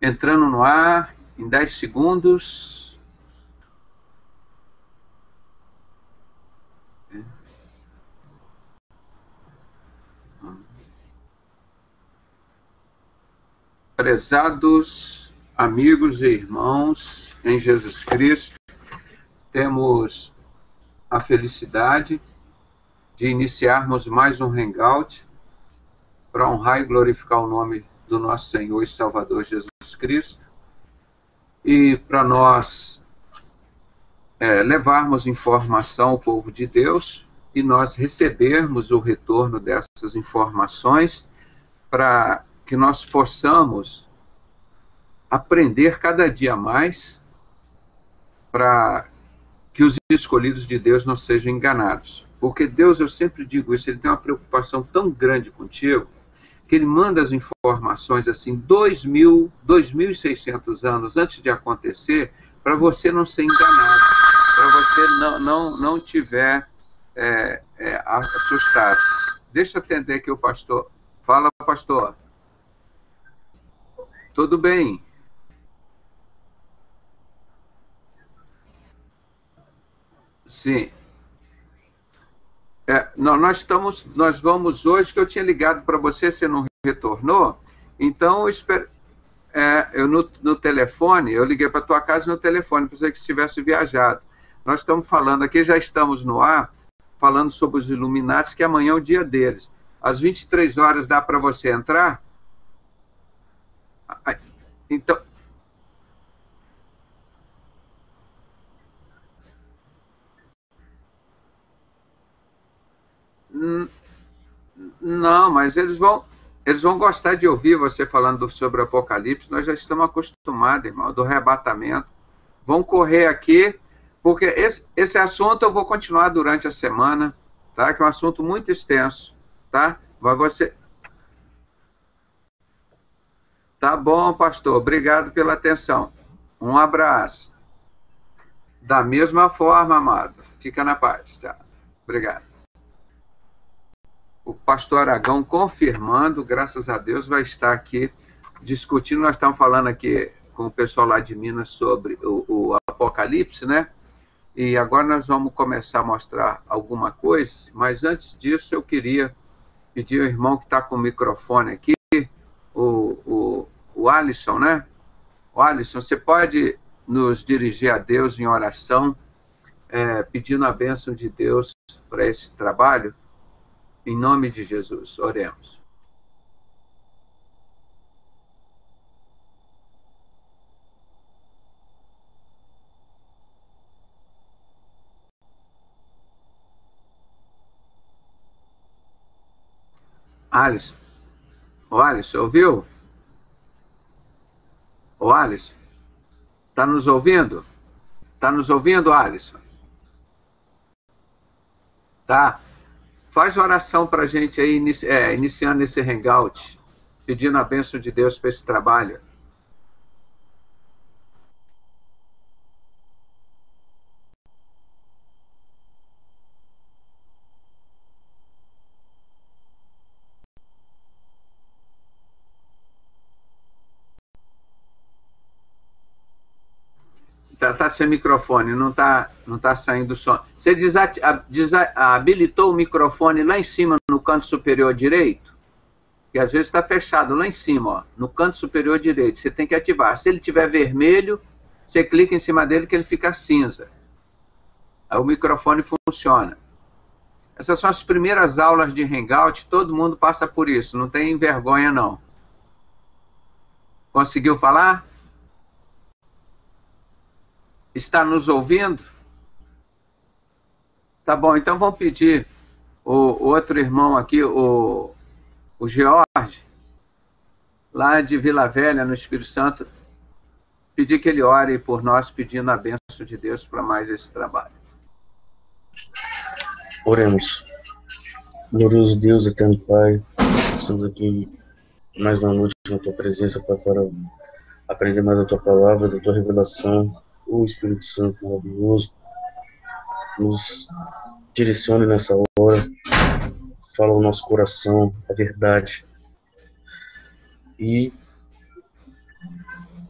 Entrando no ar em 10 segundos. Prezados amigos e irmãos em Jesus Cristo, temos a felicidade de iniciarmos mais um Hangout para honrar e glorificar o nome do nosso Senhor e Salvador Jesus Cristo e para nós levarmos informação ao povo de Deus e nós recebermos o retorno dessas informações para que nós possamos aprender cada dia mais para que os escolhidos de Deus não sejam enganados. Porque Deus, eu sempre digo isso, ele tem uma preocupação tão grande contigo, que ele manda as informações assim, 2.600 anos antes de acontecer, para você não ser enganado, para você não tiver assustado. Deixa eu atender aqui o pastor. Fala, pastor. Tudo bem? Sim. Nós vamos hoje, que eu tinha ligado para você não retornou, então eu espero. Eu no telefone, eu liguei para a tua casa no telefone, para você que estivesse viajado. Nós estamos falando aqui, já estamos no ar, falando sobre os Illuminati, que amanhã é o dia deles. Às 23 horas dá para você entrar? Então. Não, mas eles vão gostar de ouvir você falando sobre o Apocalipse. Nós já estamos acostumados, irmão, do arrebatamento. Vão correr aqui, porque esse assunto eu vou continuar durante a semana, tá? Que é um assunto muito extenso, tá? Mas você... Tá bom, pastor. Obrigado pela atenção. Um abraço. Da mesma forma, amado. Fica na paz. Tchau. Obrigado. O pastor Aragão confirmando, graças a Deus, vai estar aqui discutindo. Nós estamos falando aqui com o pessoal lá de Minas sobre o Apocalipse, né? E agora nós vamos começar a mostrar alguma coisa, mas antes disso eu queria pedir ao irmão que está com o microfone aqui, o Alisson, né? O Alisson, você pode nos dirigir a Deus em oração, pedindo a bênção de Deus para esse trabalho? Em nome de Jesus, oremos. Alisson. O Alisson, ouviu? O Alisson, está nos ouvindo? Está nos ouvindo, Alisson? Tá. Faz oração para a gente aí, iniciando esse Hangout, pedindo a bênção de Deus para esse trabalho. Tá sem microfone, não tá saindo som. Você habilitou o microfone lá em cima, no canto superior direito? Que às vezes está fechado lá em cima, ó, no canto superior direito. Você tem que ativar. Se ele tiver vermelho, você clica em cima dele que ele fica cinza. Aí o microfone funciona. Essas são as primeiras aulas de Hangout, todo mundo passa por isso, não tem vergonha não. Conseguiu falar? Está nos ouvindo? Tá bom, então vamos pedir o outro irmão aqui, o George, lá de Vila Velha, no Espírito Santo, pedir que ele ore por nós, pedindo a bênção de Deus para mais esse trabalho. Oremos. Glorioso Deus, eterno Pai, estamos aqui mais uma noite na Tua presença para aprender mais a Tua palavra, da Tua revelação. O Espírito Santo maravilhoso, nos direcione nessa hora, fala ao nosso coração a verdade e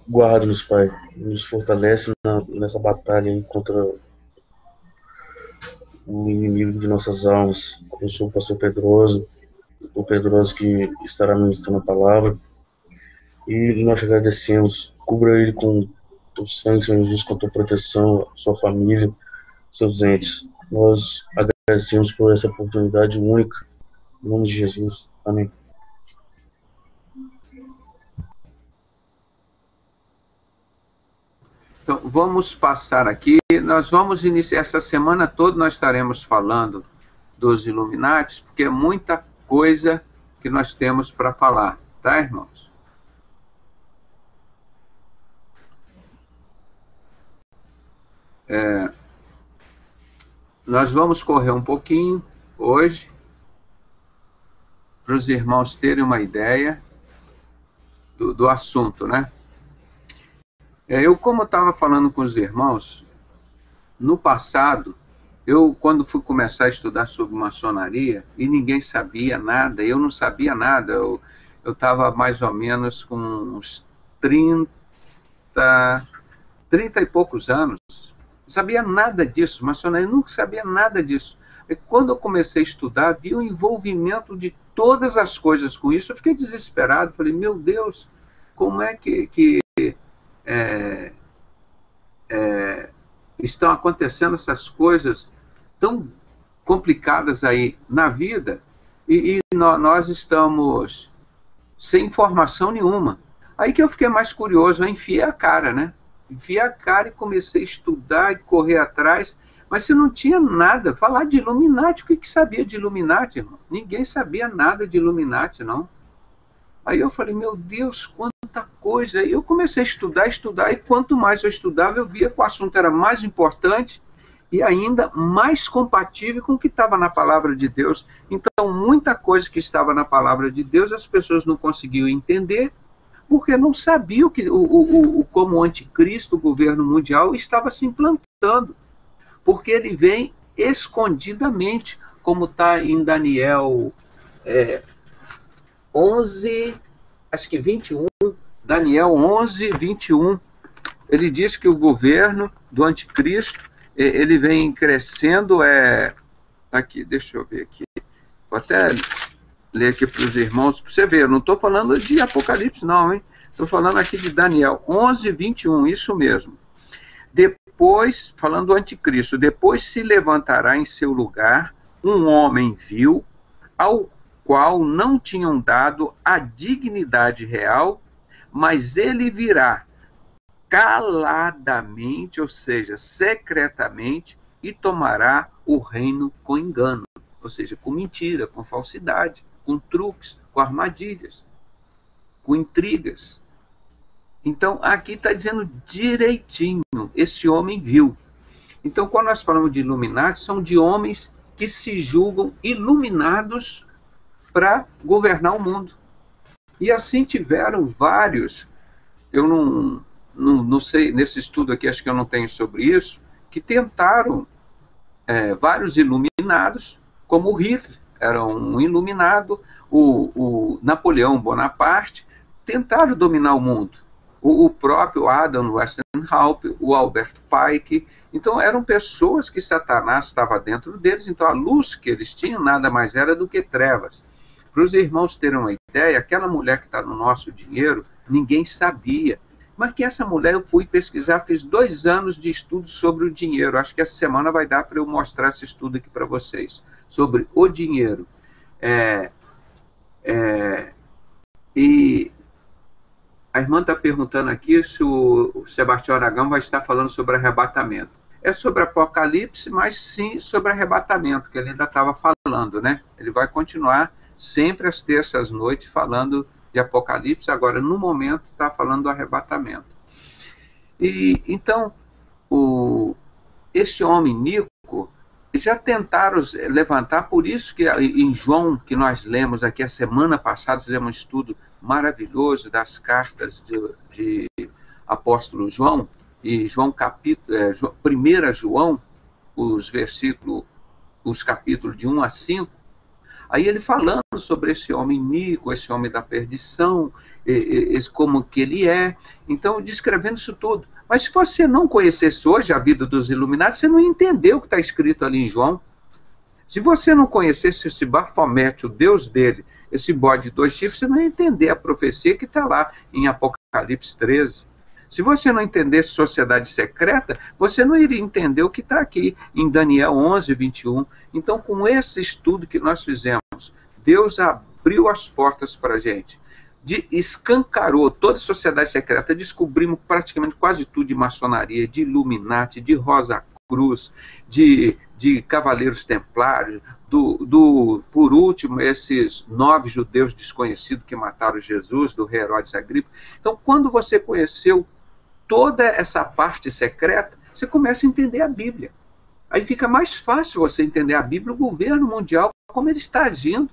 Guarda-nos, Pai, nos fortalece nessa batalha aí contra o inimigo de nossas almas. Abençoa o pastor Pedroso, o Pedroso que estará ministrando a palavra. E nós te agradecemos. Cubra ele com o sangue, Senhor Jesus, com a tua proteção, sua família, seus entes. Nós agradecemos por essa oportunidade única. Em nome de Jesus. Amém. Então, vamos passar aqui. Nós vamos iniciar essa semana toda, nós estaremos falando dos Illuminati, porque é muita coisa que nós temos para falar, tá, irmãos? Nós vamos correr um pouquinho hoje, para os irmãos terem uma ideia do assunto, né? Eu, como estava falando com os irmãos, no passado, eu, quando fui começar a estudar sobre maçonaria, e ninguém sabia nada, eu não sabia nada, eu estava mais ou menos com uns 30 e poucos anos, não sabia nada disso, maçonaria, nunca sabia nada disso. E quando eu comecei a estudar, vi o envolvimento de todas as coisas com isso, eu fiquei desesperado, falei, meu Deus, como é que estão acontecendo essas coisas tão complicadas aí na vida e nós estamos sem informação nenhuma. Aí que eu fiquei mais curioso, eu enfiei a cara, né? Enfiei a cara e comecei a estudar e correr atrás, mas se não tinha nada, falar de Illuminati, o que sabia de Illuminati, irmão? Ninguém sabia nada de Illuminati, não. Aí eu falei, meu Deus, quanta coisa. Aí eu comecei a estudar, e quanto mais eu estudava, eu via que o assunto era mais importante e ainda mais compatível com o que estava na palavra de Deus. Então, muita coisa que estava na palavra de Deus, as pessoas não conseguiam entender, porque não sabiam como o anticristo, o governo mundial, estava se implantando. Porque ele vem escondidamente, como está em Daniel 11, acho que 21, Daniel 11, 21, ele diz que o governo do anticristo, ele vem crescendo, aqui, deixa eu ver aqui, vou até ler aqui para os irmãos, para você ver, eu não estou falando de Apocalipse não, hein? Estou falando aqui de Daniel 11, 21, isso mesmo. Depois, falando do anticristo, depois se levantará em seu lugar um homem vil, ao qual não tinham dado a dignidade real, mas ele virá caladamente, ou seja, secretamente, e tomará o reino com engano, ou seja, com mentira, com falsidade, com truques, com armadilhas, com intrigas. Então, aqui está dizendo direitinho, esse homem vil. Então, quando nós falamos de Illuminati, são de homens que se julgam iluminados para governar o mundo. E assim tiveram vários, eu não sei, nesse estudo aqui acho que eu não tenho sobre isso, que tentaram, vários iluminados, como o Hitler, era um iluminado, o Napoleão Bonaparte, tentaram dominar o mundo. O próprio Adam Westenhaupt, o Albert Pike. Então eram pessoas que Satanás estava dentro deles, então a luz que eles tinham nada mais era do que trevas. Para os irmãos terem uma ideia, aquela mulher que está no nosso dinheiro, ninguém sabia. Mas que essa mulher, eu fui pesquisar, fiz 2 anos de estudo sobre o dinheiro. Acho que essa semana vai dar para eu mostrar esse estudo aqui para vocês, sobre o dinheiro. E a irmã está perguntando aqui se o Sebastião Aragão vai estar falando sobre arrebatamento. É sobre Apocalipse, mas sim sobre arrebatamento, que ele ainda estava falando, né? Ele vai continuar sempre às terças-noites falando de Apocalipse, agora no momento está falando do arrebatamento. E então, esse homem Nico, já tentaram levantar, por isso que em João, que nós lemos aqui a semana passada, fizemos um estudo maravilhoso das cartas de apóstolo João, e João capítulo, 1 João, os capítulos de 1 a 5, Aí ele falando sobre esse homem iníquo, esse homem da perdição, como que ele é. Então, descrevendo isso tudo. Mas se você não conhecesse hoje a vida dos iluminados, você não entendeu o que está escrito ali em João. Se você não conhecesse esse Bafomete, o Deus dele, esse bode de 2 chifres, você não ia entender a profecia que está lá em Apocalipse 13. Se você não entendesse sociedade secreta, você não iria entender o que está aqui em Daniel 11, 21. Então, com esse estudo que nós fizemos, Deus abriu as portas para a gente, escancarou toda a sociedade secreta, descobrimos praticamente quase tudo de maçonaria, de Illuminati, de Rosa Cruz, de Cavaleiros Templários, por último, esses 9 judeus desconhecidos que mataram Jesus, do rei Herodes Agripa. Então, quando você conheceu toda essa parte secreta, você começa a entender a Bíblia. Aí fica mais fácil você entender a Bíblia, o governo mundial, como ele está agindo.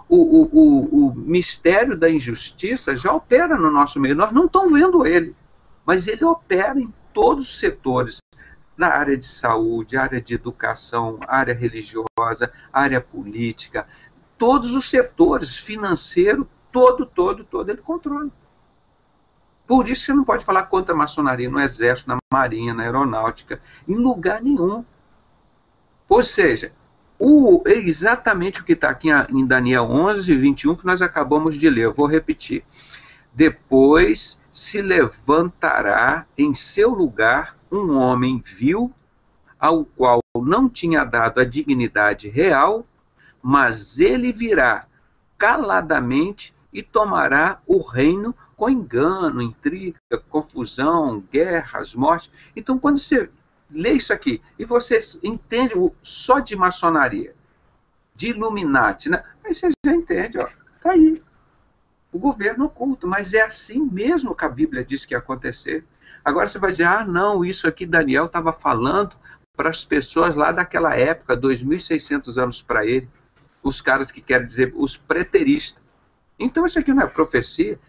O mistério da injustiça já opera no nosso meio. Nós não estamos vendo ele, mas ele opera em todos os setores, na área de saúde, área de educação, área religiosa, área política, todos os setores, financeiro, todo ele controla. Por isso você não pode falar contra a maçonaria no exército, na marinha, na aeronáutica, em lugar nenhum. Ou seja, exatamente o que está aqui em Daniel 11, 21, que nós acabamos de ler, eu vou repetir. Depois se levantará em seu lugar um homem vil, ao qual não tinha dado a dignidade real, mas ele virá caladamente e tomará o reino com engano, intriga, confusão, guerras, morte. Então, quando você lê isso aqui e você entende só de maçonaria, de Illuminati, né? Aí você já entende, ó, tá aí. O governo oculto, mas é assim mesmo que a Bíblia diz que ia acontecer. Agora você vai dizer, não, isso aqui Daniel estava falando para as pessoas lá daquela época, 2.600 anos para ele, os caras que querem dizer, os preteristas. Então isso aqui não é profecia?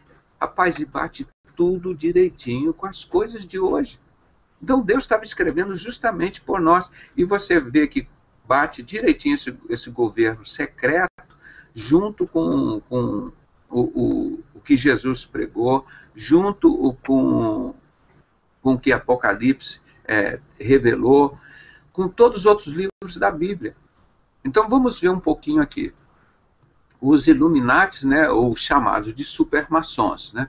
Rapaz, e bate tudo direitinho com as coisas de hoje. Então Deus estava escrevendo justamente por nós, e você vê que bate direitinho esse governo secreto, junto com o que Jesus pregou, junto com o que Apocalipse revelou, com todos os outros livros da Bíblia. Então vamos ver um pouquinho aqui. Os Illuminatis, né, ou chamados de supermaçons, né?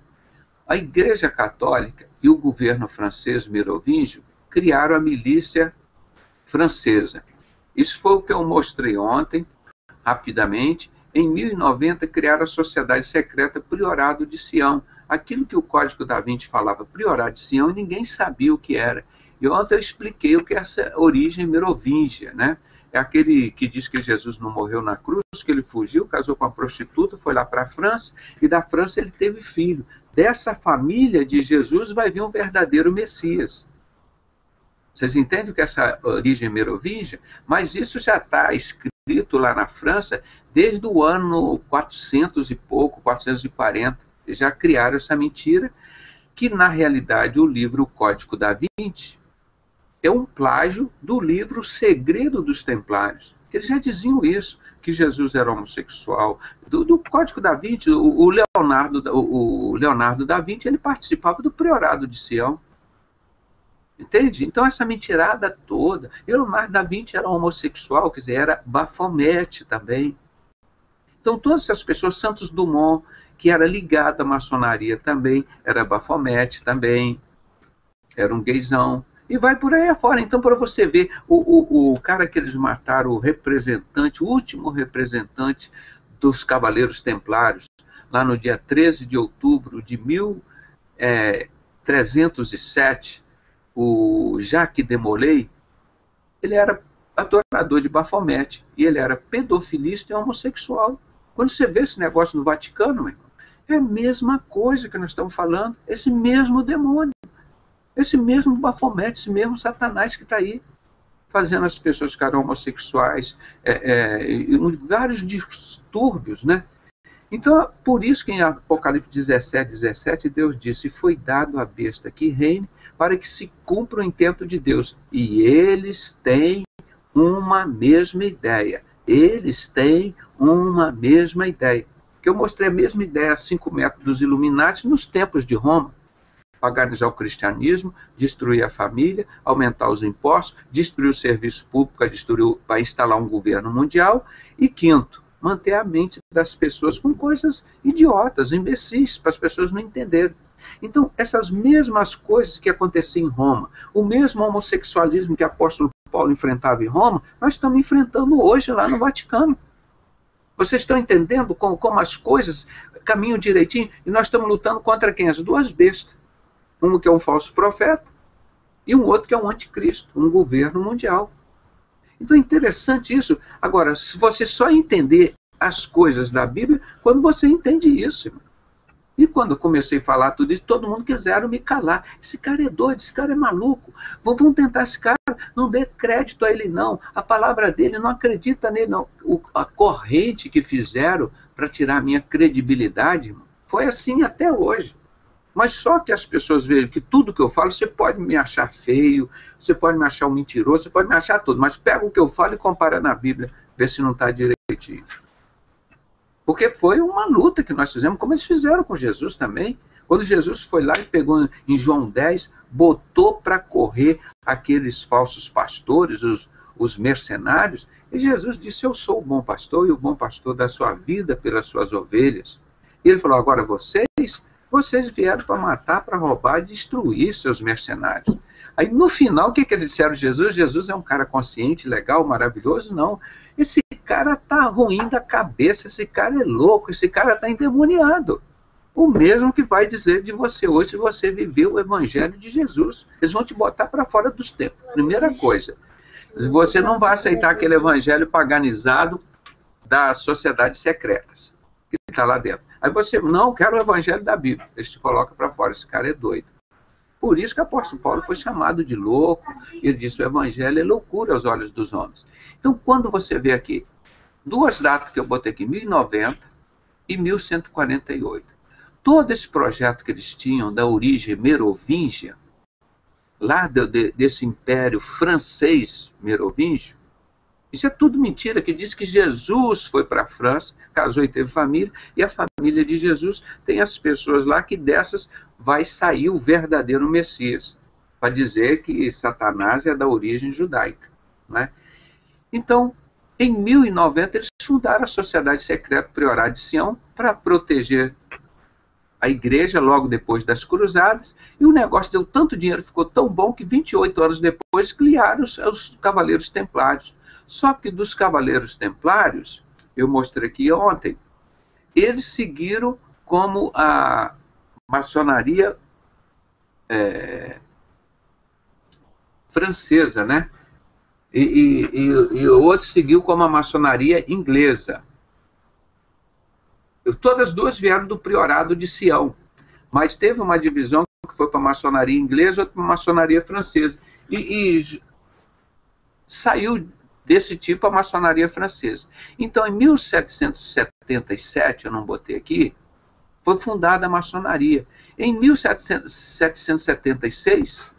A Igreja Católica e o governo francês merovingio criaram a milícia francesa. Isso foi o que eu mostrei ontem, rapidamente. Em 1090, criaram a Sociedade Secreta Priorado de Sião. Aquilo que o Código da Vinci falava, Priorado de Sião, ninguém sabia o que era. E ontem eu expliquei o que é essa origem merovingia, né? É aquele que diz que Jesus não morreu na cruz, que ele fugiu, casou com uma prostituta, foi lá para a França, e da França ele teve filho. Dessa família de Jesus vai vir um verdadeiro Messias. Vocês entendem o que é essa origem merovingia? Mas isso já está escrito lá na França desde o ano 400 e pouco, 440. Eles já criaram essa mentira, que na realidade o livro Código da Vinci é um plágio do livro Segredo dos Templários. Eles já diziam isso, que Jesus era homossexual. Do Código da Vinci, o Leonardo da Vinci, ele participava do Priorado de Sião. Entende? Então essa mentirada toda. Leonardo da Vinci era homossexual, quer dizer, era Bafomete também. Então todas essas pessoas, Santos Dumont, que era ligado à maçonaria também, era Bafomete também, era um gaysão. E vai por aí afora. Então, para você ver, o cara que eles mataram, o representante, o último representante dos Cavaleiros Templários, lá no dia 13 de outubro de 1307, o Jacques de Molay, ele era adorador de Bafomete, e ele era pedofilista e homossexual. Quando você vê esse negócio no Vaticano, meu irmão, é a mesma coisa que nós estamos falando, esse mesmo demônio. Esse mesmo Bafomete, esse mesmo Satanás que está aí, fazendo as pessoas ficarem homossexuais, vários distúrbios, né? Então, por isso que em Apocalipse 17, Deus disse, foi dado à besta que reine, para que se cumpra o intento de Deus. E eles têm uma mesma ideia, eles têm uma mesma ideia. Que eu mostrei a mesma ideia, 5 métodos dos Illuminati nos tempos de Roma. Paganizar o cristianismo, destruir a família, aumentar os impostos, destruir o serviço público para instalar um governo mundial. E quinto, manter a mente das pessoas com coisas idiotas, imbecis, para as pessoas não entenderem. Então, essas mesmas coisas que aconteciam em Roma, o mesmo homossexualismo que o apóstolo Paulo enfrentava em Roma, nós estamos enfrentando hoje lá no Vaticano. Vocês estão entendendo como as coisas caminham direitinho? E nós estamos lutando contra quem? As duas bestas. Um que é um falso profeta e um outro que é um anticristo, um governo mundial. Então é interessante isso. Agora, se você só entender as coisas da Bíblia, quando você entende isso, irmão. E quando eu comecei a falar tudo isso, todo mundo quiseram me calar. Esse cara é doido, esse cara é maluco. Vamos tentar esse cara, não dê crédito a ele não. A palavra dele, não acredita nele não. A corrente que fizeram para tirar a minha credibilidade, irmão, foi assim até hoje. Mas só que as pessoas vejam que tudo que eu falo, você pode me achar feio, você pode me achar um mentiroso, você pode me achar tudo, mas pega o que eu falo e compara na Bíblia, vê se não está direitinho. Porque foi uma luta que nós fizemos, como eles fizeram com Jesus também. Quando Jesus foi lá e pegou em João 10, botou para correr aqueles falsos pastores, os mercenários, e Jesus disse, eu sou o bom pastor, e o bom pastor dá sua vida pelas suas ovelhas. E ele falou, agora vocês vieram para matar, para roubar, destruir seus mercenários. Aí no final, o que eles disseram de Jesus? Jesus é um cara consciente, legal, maravilhoso? Não. Esse cara tá ruim da cabeça, esse cara é louco, esse cara tá endemoniado. O mesmo que vai dizer de você hoje se você viveu o evangelho de Jesus. Eles vão te botar para fora dos tempos. Primeira coisa, você não vai aceitar aquele evangelho paganizado das sociedades secretas que está lá dentro. Aí você, não, quero o evangelho da Bíblia. Eles te colocam para fora, esse cara é doido. Por isso que o apóstolo Paulo foi chamado de louco. Ele disse, o evangelho é loucura aos olhos dos homens. Então, quando você vê aqui, duas datas que eu botei aqui, 1090 e 1148. Todo esse projeto que eles tinham da origem merovíngia, lá desse império francês merovingio, isso é tudo mentira, que diz que Jesus foi para a França, casou e teve família, e a família de Jesus tem as pessoas lá que dessas vai sair o verdadeiro Messias, para dizer que Satanás é da origem judaica. Né? Então, em 1090, eles fundaram a Sociedade Secreta Priorado de Sião para proteger a igreja logo depois das cruzadas, e o negócio deu tanto dinheiro, ficou tão bom, que 28 anos depois criaram os Cavaleiros Templários. Só que dos Cavaleiros Templários, eu mostrei aqui ontem, eles seguiram como a maçonaria francesa, né? E o outro seguiu como a maçonaria inglesa. Todas as duas vieram do Priorado de Sião, mas teve uma divisão que foi para a maçonaria inglesa, outra para a maçonaria francesa. E saiu desse tipo a maçonaria francesa. Então, em 1777, eu não botei aqui, foi fundada a maçonaria. Em 1776,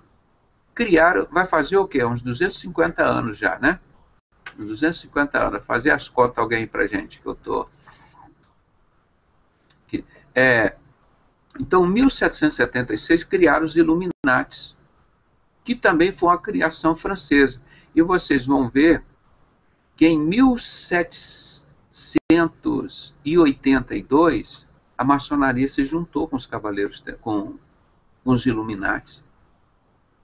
criaram, vai fazer o quê? Uns 250 anos já, né? Uns 250 anos. Fazer as contas alguém pra gente, que eu tô... Então, em 1776, criaram os Illuminates, que também foi uma criação francesa. E vocês vão ver que em 1782, a maçonaria se juntou com os cavaleiros, com os Illuminates.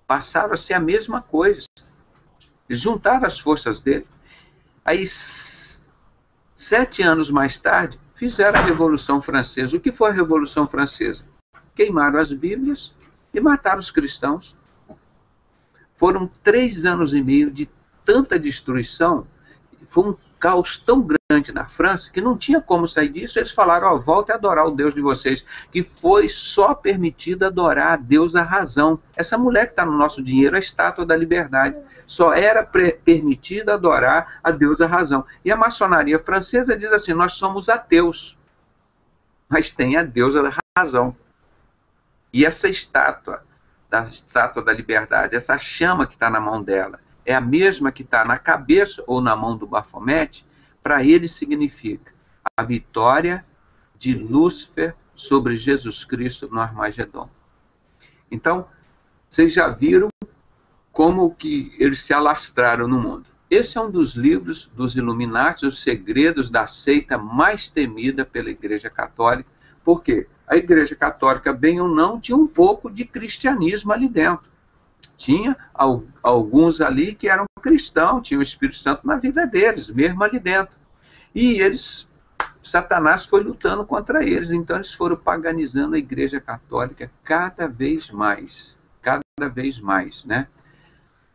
Passaram a ser a mesma coisa. Eles juntaram as forças dele. Aí, 7 anos mais tarde, fizeram a Revolução Francesa. O que foi a Revolução Francesa? Queimaram as Bíblias e mataram os cristãos. Foram 3 anos e meio de tanta destruição. Foi um caos tão grande na França que não tinha como sair disso. Eles falaram, volte a adorar o Deus de vocês, que foi só permitido adorar a Deus a razão. Essa mulher que está no nosso dinheiro é a estátua da liberdade. Só era permitido adorar a Deus a razão. E a maçonaria francesa diz assim, nós somos ateus, mas tem a Deus a razão. E essa estátua da liberdade, essa chama que está na mão dela, é a mesma que está na cabeça ou na mão do Baphomet, para eles significa a vitória de Lúcifer sobre Jesus Cristo no Armagedon. Então, vocês já viram como que eles se alastraram no mundo. Esse é um dos livros dos Illuminati, os segredos da seita mais temida pela Igreja Católica. Por quê? A Igreja Católica, bem ou não, tinha um pouco de cristianismo ali dentro. Tinha alguns ali que eram cristãos, tinham o Espírito Santo na vida deles, mesmo ali dentro. E Satanás foi lutando contra eles, então eles foram paganizando a Igreja Católica cada vez mais, né?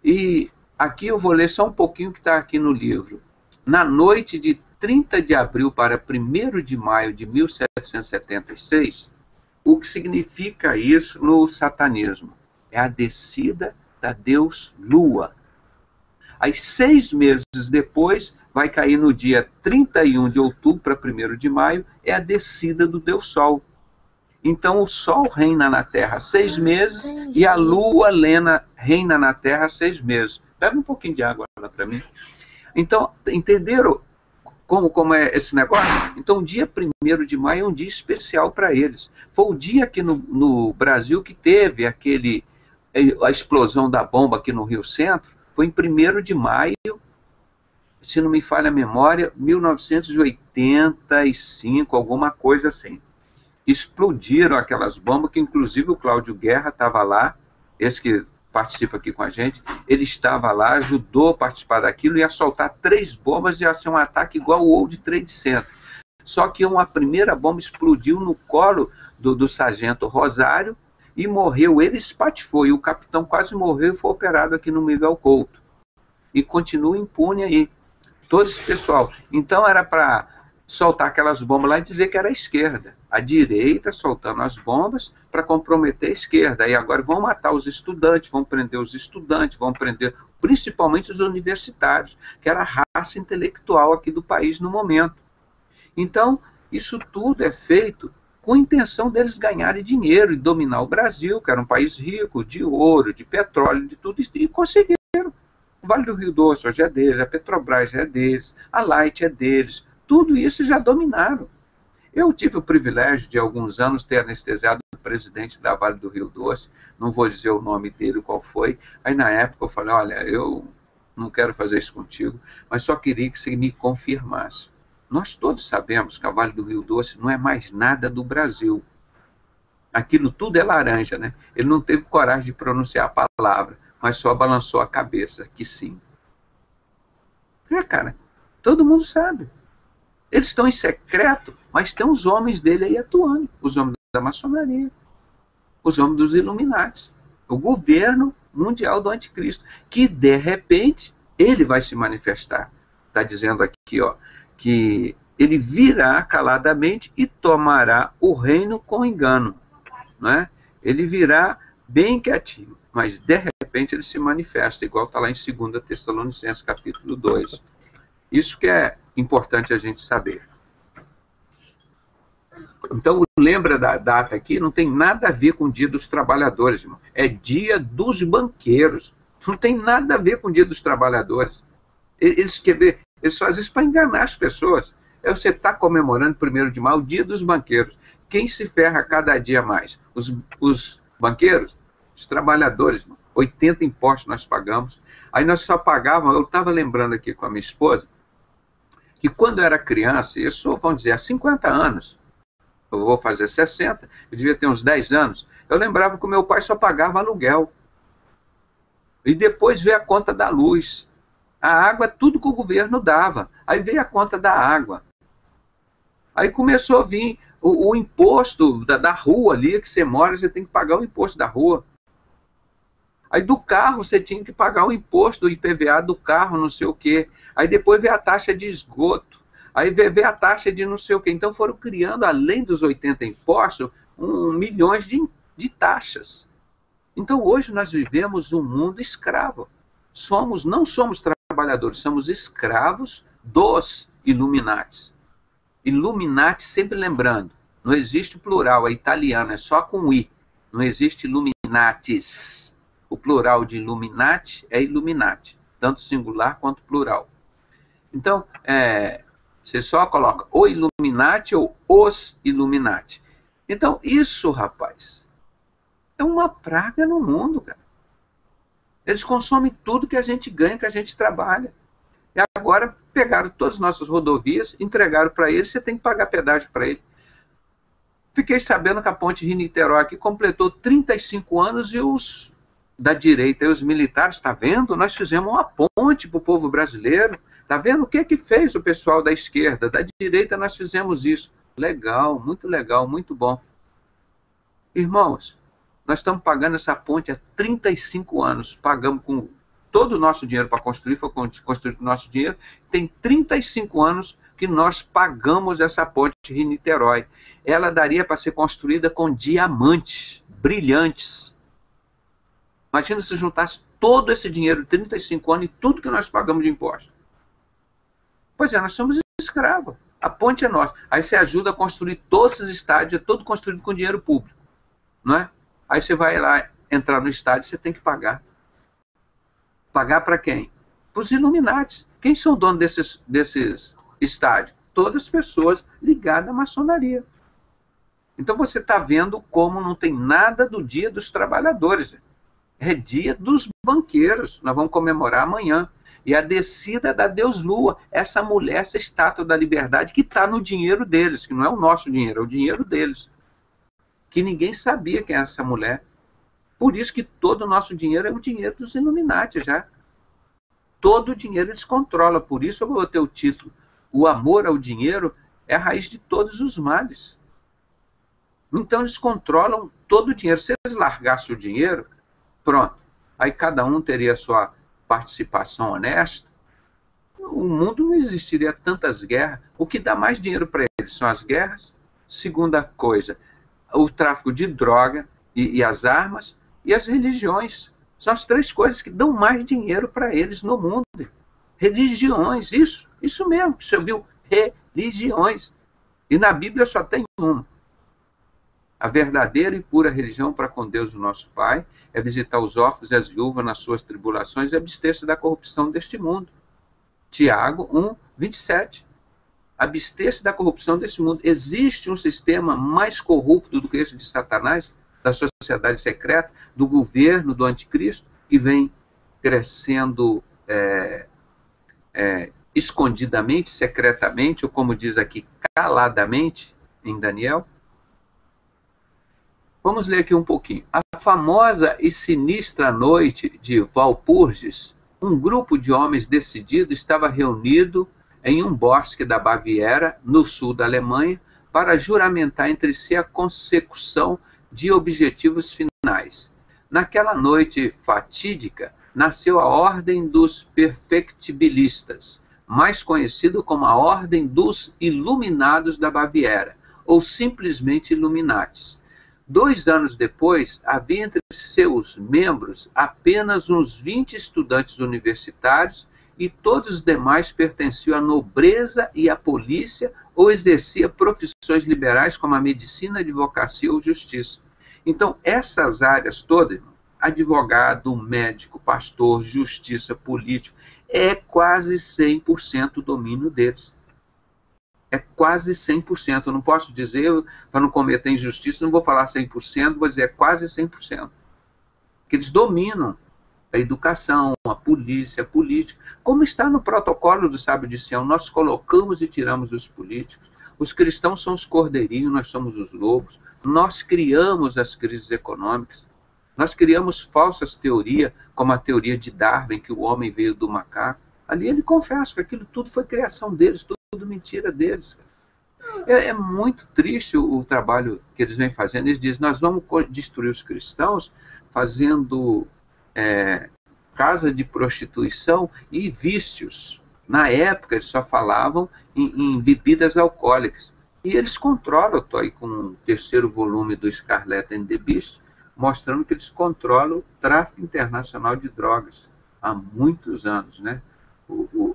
E aqui eu vou ler só um pouquinho que está aqui no livro. Na noite de 30 de abril para 1º de maio de 1776, o que significa isso no satanismo? É a descida da Deus Lua. Aí 6 meses depois, vai cair no dia 31 de outubro para 1º de maio, é a descida do Deus Sol. Então o Sol reina na Terra 6 meses e a Lua reina na Terra 6 meses. Pega um pouquinho de água lá para mim. Então, entenderam como é esse negócio? Então, o dia 1º de maio é um dia especial para eles. Foi o dia aqui no Brasil que teve a explosão da bomba aqui no Rio Centro. Foi em 1º de maio, se não me falha a memória, 1985, alguma coisa assim. Explodiram aquelas bombas, que inclusive o Cláudio Guerra estava lá, esse que participa aqui com a gente, ele estava lá, ajudou a participar daquilo, ia soltar 3 bombas e ia ser um ataque igual o World Trade Center. Só que uma primeira bomba explodiu no colo do sargento Rosário e morreu, ele espatifou, e o capitão quase morreu e foi operado aqui no Miguel Couto. E continua impune aí, todo esse pessoal. Então era para soltar aquelas bombas lá e dizer que era a esquerda. A direita soltando as bombas para comprometer a esquerda. E agora vão matar os estudantes, vão prender os estudantes, vão prender principalmente os universitários, que era a raça intelectual aqui do país no momento. Então, isso tudo é feito com a intenção deles ganharem dinheiro e dominar o Brasil, que era um país rico de ouro, de petróleo, de tudo isso, e conseguiram. O Vale do Rio Doce hoje é deles, a Petrobras é deles, a Light é deles, tudo isso já dominaram. Eu tive o privilégio de, há alguns anos, ter anestesiado o presidente da Vale do Rio Doce, não vou dizer o nome dele, qual foi. Aí, na época, eu falei, olha, eu não quero fazer isso contigo, mas só queria que você me confirmasse. Nós todos sabemos que a Vale do Rio Doce não é mais nada do Brasil. Aquilo tudo é laranja, né? Ele não teve coragem de pronunciar a palavra, mas só balançou a cabeça, que sim. Cara, todo mundo sabe. Eles estão em secreto, mas tem os homens dele aí atuando. Os homens da maçonaria, os homens dos Illuminati, o governo mundial do anticristo, que de repente ele vai se manifestar. Está dizendo aqui, ó, que ele virá caladamente e tomará o reino com engano. Né? Ele virá bem quietinho, mas de repente ele se manifesta, igual está lá em 2 Tessalonicenses, capítulo 2. Isso que é importante a gente saber. Então, lembra da data aqui, não tem nada a ver com o Dia dos Trabalhadores, irmão. É Dia dos Banqueiros. Não tem nada a ver com o Dia dos Trabalhadores. Eles fazem isso para enganar as pessoas. Você está comemorando 1º de maio, o Dia dos Banqueiros. Quem se ferra cada dia mais? Os banqueiros? Os trabalhadores. 80 impostos nós pagamos. Aí nós só pagávamos, eu estava lembrando aqui com a minha esposa, que quando eu era criança, eu sou, vamos dizer, há 50 anos, eu vou fazer 60, eu devia ter uns 10 anos, eu lembrava que o meu pai só pagava aluguel. E depois veio a conta da luz. A água, tudo que o governo dava. Aí veio a conta da água. Aí começou a vir o imposto da rua ali, que você mora, você tem que pagar o imposto da rua. Aí do carro você tinha que pagar o imposto do IPVA do carro, não sei o quê. Aí depois veio a taxa de esgoto. Aí veio a taxa de não sei o quê. Então foram criando, além dos 80 impostos, milhões de taxas. Então hoje nós vivemos um mundo escravo. Não somos trabalhadores, somos escravos dos Illuminati. Illuminati, sempre lembrando, não existe o plural, é italiano, é só com I. Não existe Illuminatis. O plural de Illuminati é Illuminati, tanto singular quanto plural. Então, Você só coloca o Illuminati ou os Illuminati. Então, isso, rapaz, é uma praga no mundo, cara. Eles consomem tudo que a gente ganha, que a gente trabalha. E agora pegaram todas as nossas rodovias, entregaram para eles, você tem que pagar pedágio para ele. Fiquei sabendo que a ponte Rio-Niterói aqui completou 35 anos e os da direita e os militares, está vendo? Nós fizemos uma ponte para o povo brasileiro. Está vendo o que fez o pessoal da esquerda? Da direita nós fizemos isso. Legal, muito bom. Irmãos, nós estamos pagando essa ponte há 35 anos. Pagamos com todo o nosso dinheiro para construir, foi construído com o nosso dinheiro. Tem 35 anos que nós pagamos essa ponte Rio-Niterói. Ela daria para ser construída com diamantes brilhantes. Imagina se juntasse todo esse dinheiro, 35 anos, e tudo que nós pagamos de impostos. Pois é, nós somos escravos. A ponte é nossa. Aí você ajuda a construir todos os estádios, é todo construído com dinheiro público. Não é? Aí você vai lá entrar no estádio, você tem que pagar. Pagar para quem? Para os Illuminati. Quem são donos desses estádios? Todas as pessoas ligadas à maçonaria. Então você está vendo como não tem nada do Dia dos Trabalhadores. É dia dos banqueiros. Nós vamos comemorar amanhã. E a descida da Deus Lua. Essa mulher, essa estátua da liberdade que está no dinheiro deles, que não é o nosso dinheiro, é o dinheiro deles. Que ninguém sabia quem é essa mulher. Por isso que todo o nosso dinheiro é o dinheiro dos Illuminati já. Todo o dinheiro eles controlam. Por isso eu vou ter o título. O amor ao dinheiro é a raiz de todos os males. Então eles controlam todo o dinheiro. Se eles largassem o dinheiro, pronto. Aí cada um teria a sua participação honesta. O mundo não existiria tantas guerras. O que dá mais dinheiro para eles são as guerras. Segunda coisa, o tráfico de droga e as armas e as religiões. São as três coisas que dão mais dinheiro para eles no mundo. Religiões, isso mesmo, você viu? Religiões. E na Bíblia só tem uma. A verdadeira e pura religião para com Deus, o nosso Pai, é visitar os órfãos e as viúvas nas suas tribulações e abster-se da corrupção deste mundo. Tiago 1, 27. Abster-se da corrupção deste mundo. Existe um sistema mais corrupto do que esse de Satanás, da sociedade secreta, do governo, do anticristo, que vem crescendo escondidamente, secretamente, ou como diz aqui, caladamente, em Daniel? Vamos ler aqui um pouquinho. A famosa e sinistra noite de Walpurgis, um grupo de homens decididos estava reunido em um bosque da Baviera, no sul da Alemanha, para juramentar entre si a consecução de objetivos finais. Naquela noite fatídica, nasceu a Ordem dos Perfectibilistas, mais conhecido como a Ordem dos Iluminados da Baviera, ou simplesmente Illuminatis. 2 anos depois, havia entre seus membros apenas uns 20 estudantes universitários e todos os demais pertenciam à nobreza e à polícia ou exerciam profissões liberais como a medicina, a advocacia ou justiça. Então, essas áreas todas, advogado, médico, pastor, justiça, político, é quase 100% o domínio deles. É quase 100%. Eu não posso dizer, para não cometer injustiça, não vou falar 100%, vou dizer quase 100%. Que eles dominam a educação, a polícia, a política. Como está no protocolo do Sábio de Sião, nós colocamos e tiramos os políticos. Os cristãos são os cordeirinhos, nós somos os lobos. Nós criamos as crises econômicas. Nós criamos falsas teorias, como a teoria de Darwin, que o homem veio do macaco. Ali ele confessa que aquilo tudo foi criação deles, tudo mentira deles. É muito triste o trabalho que eles vêm fazendo. Eles dizem, nós vamos destruir os cristãos fazendo casa de prostituição e vícios. Na época, eles só falavam em bebidas alcoólicas. E eles controlam, estou aí com o 3º volume do Scarlet and the Beast, mostrando que eles controlam o tráfico internacional de drogas há muitos anos, né?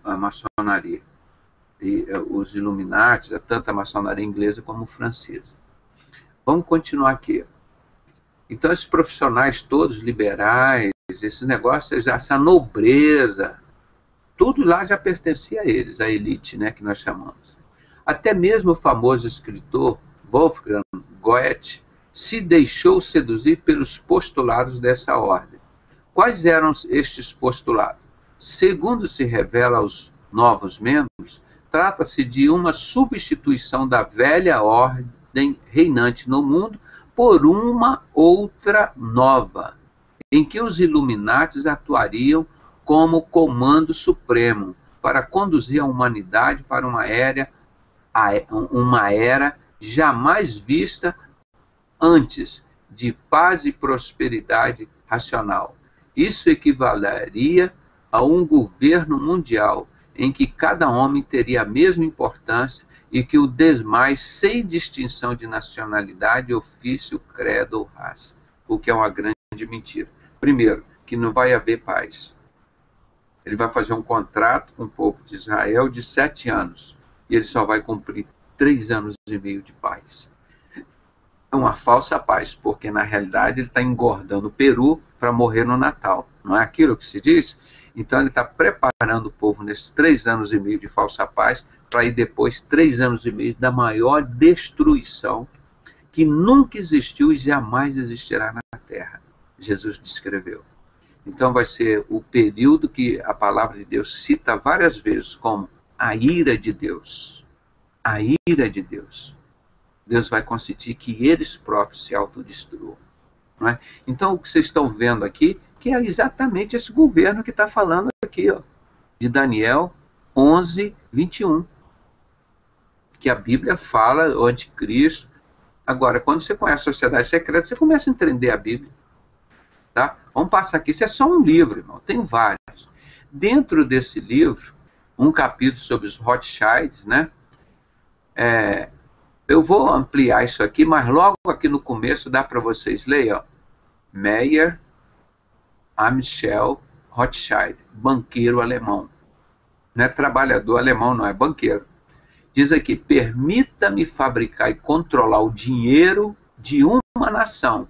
A maçonaria. E os Illuminati, tanto a maçonaria inglesa como francesa. Vamos continuar aqui. Então, esses profissionais todos liberais, esse negócio, essa nobreza, tudo lá já pertencia a eles, a elite, né, que nós chamamos. Até mesmo o famoso escritor Wolfgang Goethe se deixou seduzir pelos postulados dessa ordem. Quais eram estes postulados? Segundo se revela aos novos membros, trata-se de uma substituição da velha ordem reinante no mundo por uma outra nova, em que os Illuminatis atuariam como comando supremo para conduzir a humanidade para uma era jamais vista antes de paz e prosperidade racional. Isso equivaleria a um governo mundial em que cada homem teria a mesma importância e que o demais sem distinção de nacionalidade, ofício, credo ou raça, o que é uma grande mentira. Primeiro, que não vai haver paz. Ele vai fazer um contrato com o povo de Israel de 7 anos e ele só vai cumprir 3 anos e meio de paz. É uma falsa paz, porque na realidade ele está engordando o peru para morrer no Natal. Não é aquilo que se diz? Então ele está preparando o povo nesses 3 anos e meio de falsa paz para ir depois 3 anos e meio da maior destruição que nunca existiu e jamais existirá na Terra. Jesus descreveu. Então vai ser o período que a palavra de Deus cita várias vezes como a ira de Deus. A ira de Deus. Deus vai consentir que eles próprios se autodestruam. Não é? Então o que vocês estão vendo aqui, que é exatamente esse governo que está falando aqui, ó, de Daniel 11, 21. Que a Bíblia fala, o anticristo. Agora, quando você conhece a sociedade secreta, você começa a entender a Bíblia. Tá? Vamos passar aqui. Isso é só um livro, irmão. Tem vários. Dentro desse livro, um capítulo sobre os Rothschilds, né? Eu vou ampliar isso aqui, mas logo aqui no começo dá para vocês lerem, ó. Meyer Amschel Rothschild, banqueiro alemão. Não é trabalhador alemão, não, é banqueiro. Diz aqui, permita-me fabricar e controlar o dinheiro de uma nação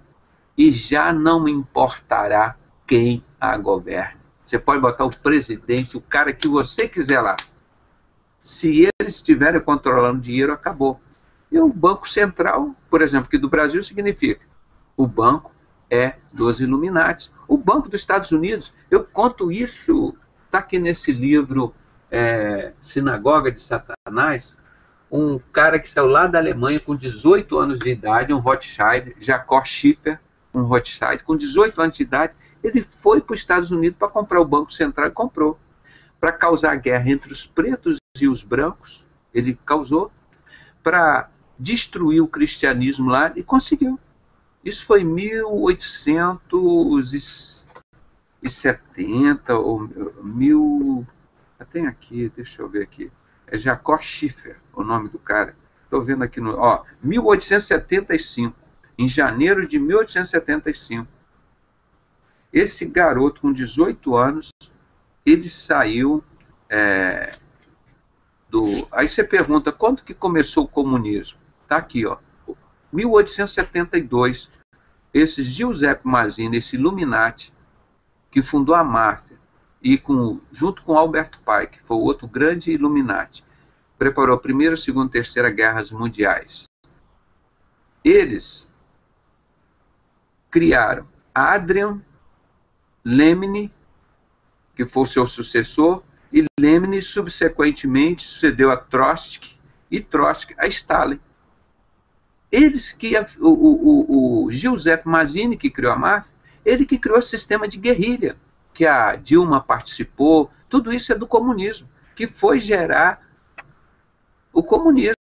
e já não me importará quem a governe. Você pode botar o presidente, o cara que você quiser lá. Se eles estiverem controlando o dinheiro, acabou. E o Banco Central, por exemplo, que do Brasil significa, o banco é dos Illuminati. O Banco dos Estados Unidos, eu conto isso, está aqui nesse livro, Sinagoga de Satanás, um cara que saiu lá da Alemanha com 18 anos de idade, um Rothschild, Jacob Schiffer, um Rothschild, com 18 anos de idade, ele foi para os Estados Unidos para comprar o Banco Central e comprou. Para causar guerra entre os pretos e os brancos, ele causou, para destruir o cristianismo lá e conseguiu. Isso foi em 1870 ou 1000. Tem aqui, deixa eu ver aqui. É Jacob Schiffer, o nome do cara. Estou vendo aqui no. 1875. Em janeiro de 1875. Esse garoto com 18 anos, ele saiu Aí você pergunta, quando que começou o comunismo? Está aqui, ó. 1872. Esse Giuseppe Mazzini, esse Illuminati, que fundou a máfia, e junto com Alberto Pike, que foi o outro grande Illuminati, preparou a Primeira, Segunda e Terceira Guerras Mundiais. Eles criaram Adrian Lemny, que foi o seu sucessor, e Lemny subsequentemente sucedeu a Trotsky, e Trotsky a Stalin. Eles que, o Giuseppe Mazzini, que criou a máfia, ele que criou o sistema de guerrilha, que a Dilma participou, tudo isso é do comunismo, que foi gerar o comunismo,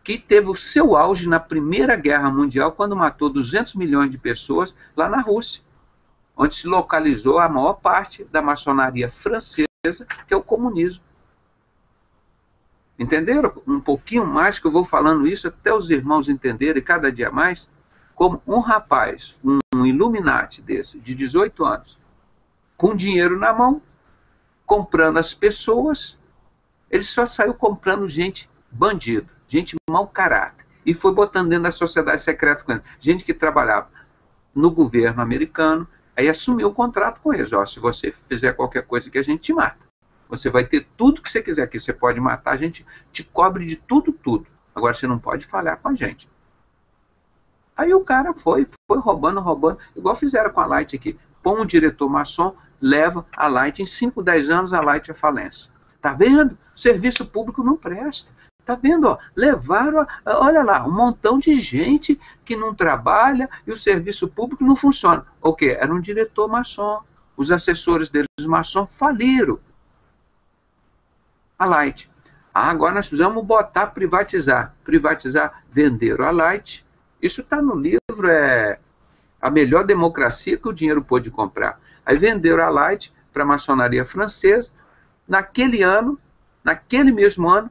que teve o seu auge na Primeira Guerra Mundial, quando matou 200 milhões de pessoas lá na Rússia, onde se localizou a maior parte da maçonaria francesa, que é o comunismo. Entenderam um pouquinho mais que eu vou falando isso até os irmãos entenderem cada dia mais? Como um rapaz, um Illuminati desse, de 18 anos, com dinheiro na mão, comprando as pessoas, ele só saiu comprando gente bandido, gente mau caráter, e foi botando dentro da sociedade secreta com ele, gente que trabalhava no governo americano, aí assumiu o contrato com eles, ó, se você fizer qualquer coisa que a gente te mata. Você vai ter tudo que você quiser aqui. Você pode matar, a gente te cobre de tudo, tudo. Agora você não pode falhar com a gente. Aí o cara foi roubando, igual fizeram com a Light aqui. Põe um diretor maçom, leva a Light, em 5, 10 anos a Light é falência. Tá vendo? O serviço público não presta. Tá vendo? Ó, levaram, olha lá, um montão de gente que não trabalha e o serviço público não funciona. O quê? Era um diretor maçom. Os assessores deles, maçom, faliram a Light. Agora nós precisamos botar, privatizar. Privatizar, venderam a Light. Isso está no livro, é a melhor democracia que o dinheiro pôde comprar. Aí venderam a Light para a maçonaria francesa. Naquele ano, naquele mesmo ano,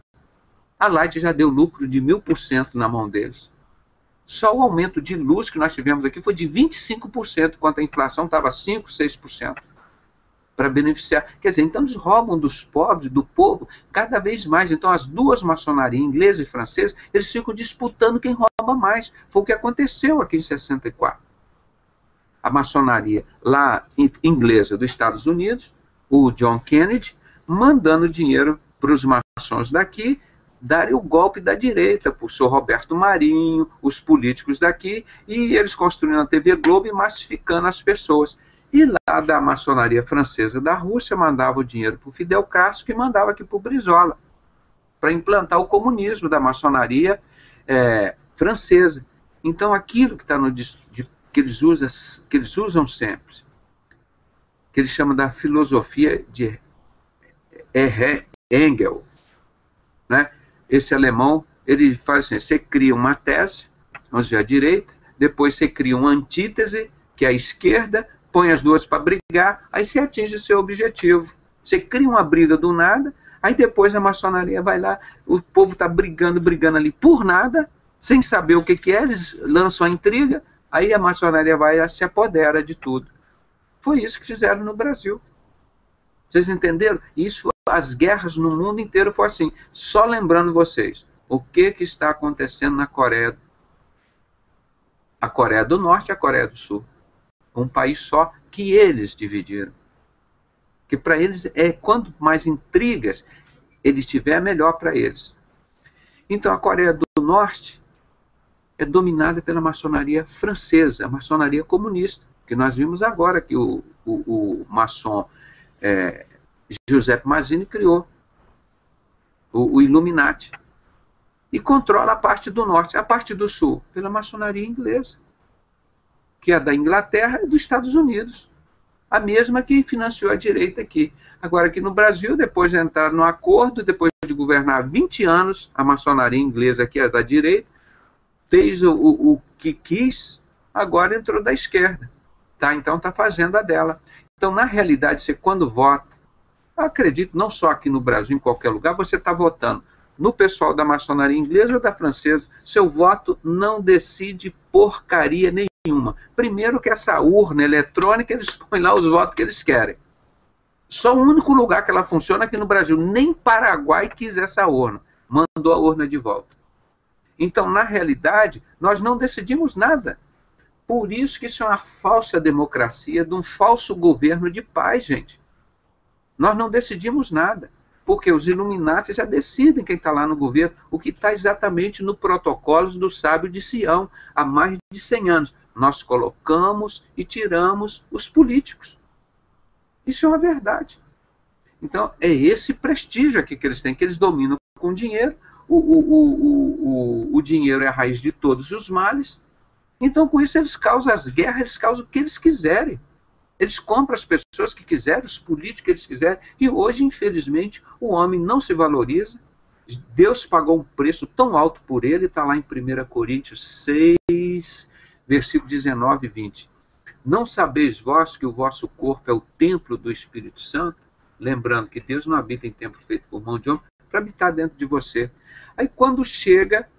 a Light já deu lucro de 1000% na mão deles. Só o aumento de luz que nós tivemos aqui foi de 25%, enquanto a inflação estava 5%, 6%. Para beneficiar. Quer dizer, então eles roubam dos pobres, do povo, cada vez mais. Então as duas maçonarias, inglesa e francesa, eles ficam disputando quem rouba mais. Foi o que aconteceu aqui em 64. A maçonaria lá inglesa dos Estados Unidos, o John Kennedy, mandando dinheiro para os maçons daqui, darem o golpe da direita, para o Sr. Roberto Marinho, os políticos daqui, e eles construindo a TV Globo e massificando as pessoas. E lá da maçonaria francesa da Rússia mandava o dinheiro para o Fidel Castro, que mandava aqui para o Brizola, para implantar o comunismo da maçonaria francesa. Então aquilo que está no que eles usam sempre, que eles chamam da filosofia de Engels, né? Esse alemão, ele faz assim, você cria uma tese, vamos dizer, a direita, depois você cria uma antítese, que é a esquerda, põe as duas para brigar, aí você atinge o seu objetivo. Você cria uma briga do nada, aí depois a maçonaria vai lá, o povo está brigando ali por nada, sem saber o que é, eles lançam a intriga, aí a maçonaria vai e se apodera de tudo. Foi isso que fizeram no Brasil. Vocês entenderam? Isso, as guerras no mundo inteiro foi assim. Só lembrando vocês, o que está acontecendo na Coreia? A Coreia do Norte e a Coreia do Sul. Um país só que eles dividiram. Que para eles, quanto mais intrigas eles tiverem, melhor para eles. Então a Coreia do Norte é dominada pela maçonaria francesa, a maçonaria comunista, que nós vimos agora que o maçom Giuseppe Mazzini criou, o Illuminati, e controla a parte do norte, a parte do sul, pela maçonaria inglesa, que é da Inglaterra e dos Estados Unidos, a mesma que financiou a direita aqui. Agora aqui no Brasil, depois de entrar no acordo, depois de governar 20 anos, a maçonaria inglesa, que é da direita, fez o que quis, agora entrou da esquerda. Tá? Então está fazendo a dela. Então, na realidade, você quando vota, acredito, não só aqui no Brasil, em qualquer lugar, você está votando no pessoal da maçonaria inglesa ou da francesa. Seu voto não decide porcaria nenhuma. Primeiro que essa urna eletrônica, eles põem lá os votos que eles querem. Só o único lugar que ela funciona aqui no Brasil. Nem Paraguai quis essa urna. Mandou a urna de volta. Então, na realidade, nós não decidimos nada. Por isso que isso é uma falsa democracia, de um falso governo de paz, gente. Nós não decidimos nada, porque os Illuminati já decidem quem está lá no governo, o que está exatamente no protocolo do sábio de Sião, há mais de 100 anos. Nós colocamos e tiramos os políticos. Isso é uma verdade. Então, é esse prestígio aqui que eles têm, que eles dominam com dinheiro. O dinheiro é a raiz de todos os males. Então, com isso, eles causam as guerras, eles causam o que eles quiserem. Eles compram as pessoas que quiserem, os políticos que eles quiserem. E hoje, infelizmente, o homem não se valoriza. Deus pagou um preço tão alto por ele, está lá em 1 Coríntios 6, versículo 19 e 20. Não sabeis vós que o vosso corpo é o templo do Espírito Santo? Lembrando que Deus não habita em templo feito por mão de homem, para habitar dentro de você. Aí, quando chega,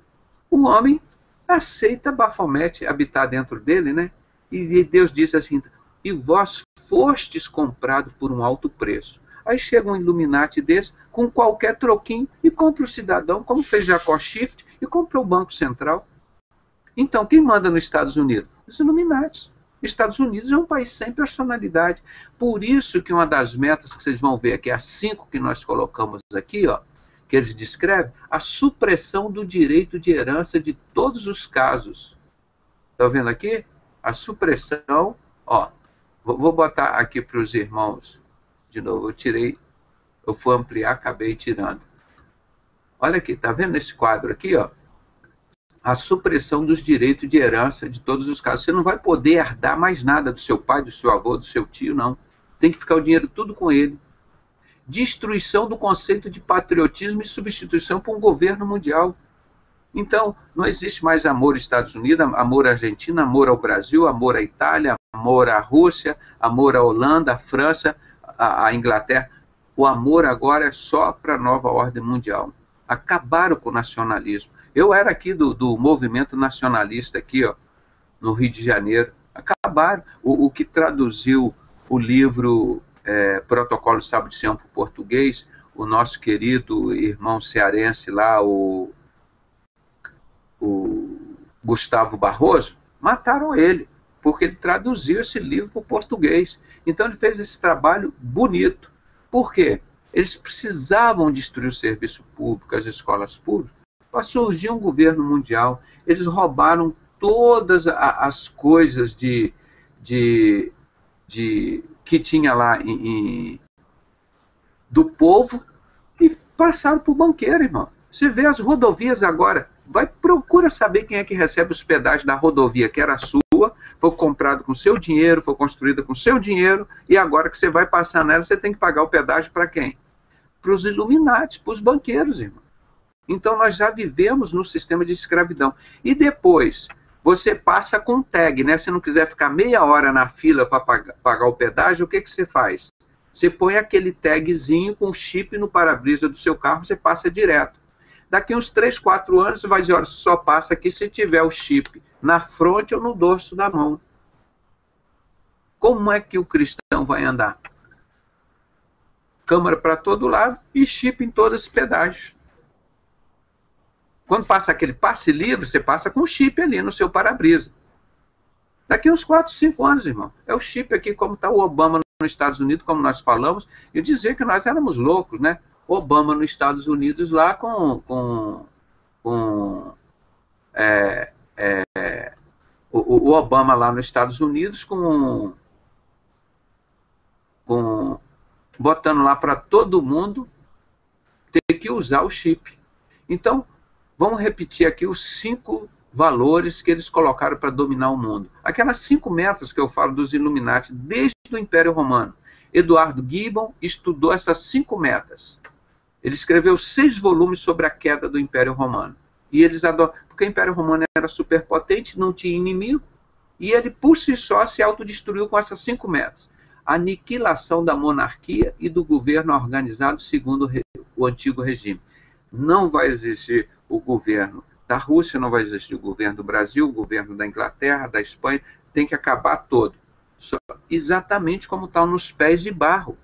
o homem aceita Bafomete habitar dentro dele, né? E Deus diz assim, e vós fostes comprado por um alto preço. Aí chega um Illuminati desse, com qualquer troquinho, e compra o cidadão, como fez Jacó Schiff, e comprou o Banco Central. Então, quem manda nos Estados Unidos? Os Illuminati. Estados Unidos é um país sem personalidade. Por isso que uma das metas que vocês vão ver aqui, as 5 que nós colocamos aqui, ó, que eles descrevem, a supressão do direito de herança de todos os casos. Está vendo aqui? A supressão, ó, vou botar aqui para os irmãos, de novo, eu fui ampliar, acabei tirando. Olha aqui, tá vendo esse quadro aqui, ó? A supressão dos direitos de herança de todos os casos. Você não vai poder herdar mais nada do seu pai, do seu avô, do seu tio, não. Tem que ficar o dinheiro tudo com ele. Destruição do conceito de patriotismo e substituição por um governo mundial. Então, não existe mais amor aos Estados Unidos, amor à Argentina, amor ao Brasil, amor à Itália, amor à Rússia, amor à Holanda, à França, à Inglaterra. O amor agora é só para a nova ordem mundial. Acabaram com o nacionalismo. Eu era aqui do movimento nacionalista aqui, ó, no Rio de Janeiro. Acabaram. O que traduziu o livro Protocolo Sábado de Sião para o português, o nosso querido irmão cearense lá, o Gustavo Barroso, mataram ele, porque ele traduziu esse livro para o português. Então ele fez esse trabalho bonito. Por quê? Eles precisavam destruir o serviço público, as escolas públicas, para surgir um governo mundial. Eles roubaram todas as coisas que tinha lá do povo e passaram para o banqueiro, irmão. Você vê as rodovias agora, procura saber quem é que recebe os pedágios da rodovia, que era sua, foi comprado com seu dinheiro, foi construída com seu dinheiro, e agora que você vai passar nela, você tem que pagar o pedágio para quem? Para os Illuminati, para os banqueiros, irmão. Então nós já vivemos no sistema de escravidão. E depois, você passa com tag, né? Se não quiser ficar meia hora na fila para pagar o pedágio, o que você faz? Você põe aquele tagzinho com chip no para-brisa do seu carro, você passa direto. Daqui uns 3, 4 anos, você vai dizer, olha, só passa aqui se tiver o chip na fronte ou no dorso da mão. Como é que o cristão vai andar? Câmara para todo lado e chip em todos os pedágios. Quando passa aquele passe livre, você passa com o chip ali no seu para-brisa. Daqui uns 4, 5 anos, irmão. É o chip aqui, como está o Obama nos Estados Unidos, como nós falamos, e dizer que nós éramos loucos, né? Obama nos Estados Unidos lá o Obama lá nos Estados Unidos botando lá para todo mundo ter que usar o chip. Então, vamos repetir aqui os 5 valores que eles colocaram para dominar o mundo. Aquelas 5 metas que eu falo dos Illuminati desde o Império Romano. Eduardo Gibbon estudou essas 5 metas. Ele escreveu 6 volumes sobre a queda do Império Romano. E eles adoram, porque o Império Romano era superpotente, não tinha inimigo, e ele por si só se autodestruiu com essas 5 metas. Aniquilação da monarquia e do governo organizado segundo o antigo regime. Não vai existir o governo da Rússia, não vai existir o governo do Brasil, o governo da Inglaterra, da Espanha, tem que acabar todo. Só, exatamente como está nos pés de barro.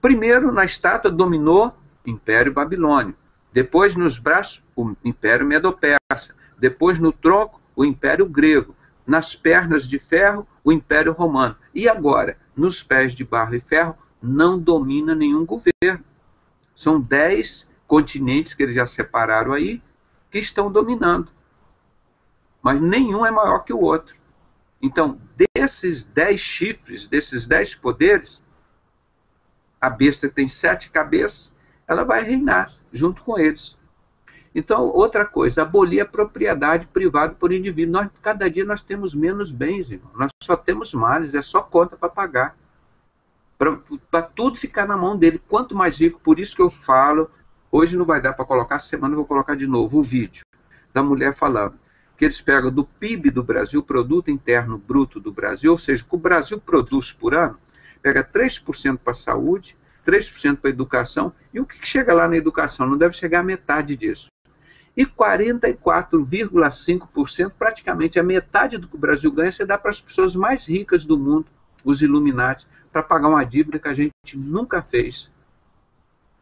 Primeiro, na estátua, dominou o Império Babilônio. Depois, nos braços, o Império Medo-Persa. Depois, no tronco, o Império Grego. Nas pernas de ferro, o Império Romano. E agora, nos pés de barro e ferro, não domina nenhum governo. São 10 continentes que eles já separaram aí, que estão dominando. Mas nenhum é maior que o outro. Então, desses 10 chifres, desses 10 poderes, a besta tem 7 cabeças, ela vai reinar junto com eles. Então, outra coisa, abolir a propriedade privada por indivíduo. Cada dia nós temos menos bens, irmão. Nós só temos males, é só conta para pagar. Para tudo ficar na mão dele. Quanto mais rico, por isso que eu falo, hoje não vai dar para colocar, semana eu vou colocar de novo o vídeo da mulher falando que eles pegam do PIB do Brasil, Produto Interno Bruto do Brasil, ou seja, o que o Brasil produz por ano, pega 3% para a saúde, 3% para a educação, e o que chega lá na educação? Não deve chegar a metade disso. E 44,5%, praticamente a metade do que o Brasil ganha, você dá para as pessoas mais ricas do mundo, os Illuminati, para pagar uma dívida que a gente nunca fez.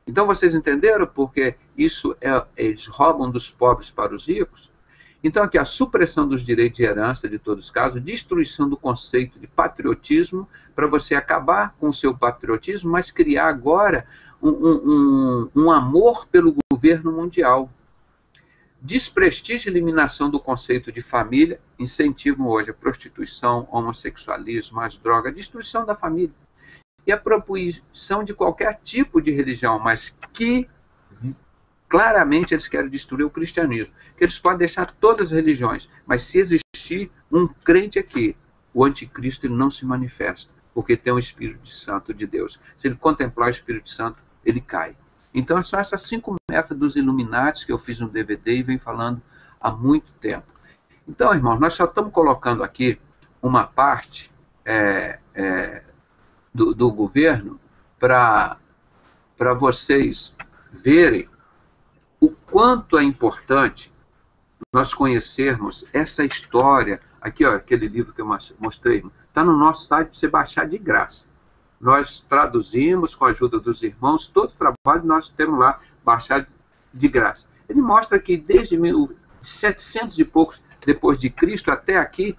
Então vocês entenderam porque isso eles roubam dos pobres para os ricos? Então, aqui, a supressão dos direitos de herança de todos os casos, destruição do conceito de patriotismo, para você acabar com o seu patriotismo, mas criar agora um amor pelo governo mundial. Desprestígio e eliminação do conceito de família, incentivam hoje a prostituição, homossexualismo, as drogas, destruição da família. E a proposição de qualquer tipo de religião, mas que claramente eles querem destruir o cristianismo. Que eles podem deixar todas as religiões, mas se existir um crente aqui, o anticristo ele não se manifesta, porque tem o Espírito Santo de Deus. Se ele contemplar o Espírito Santo, ele cai. Então, são essas 5 metas dos Illuminati que eu fiz no DVD e venho falando há muito tempo. Então, irmãos, nós só estamos colocando aqui uma parte do governo para vocês verem o quanto é importante nós conhecermos essa história. Aqui, ó, aquele livro que eu mostrei, está no nosso site para você baixar de graça. Nós traduzimos com a ajuda dos irmãos, todo o trabalho nós temos lá, baixado de graça. Ele mostra que desde 1700 e poucos depois de Cristo até aqui,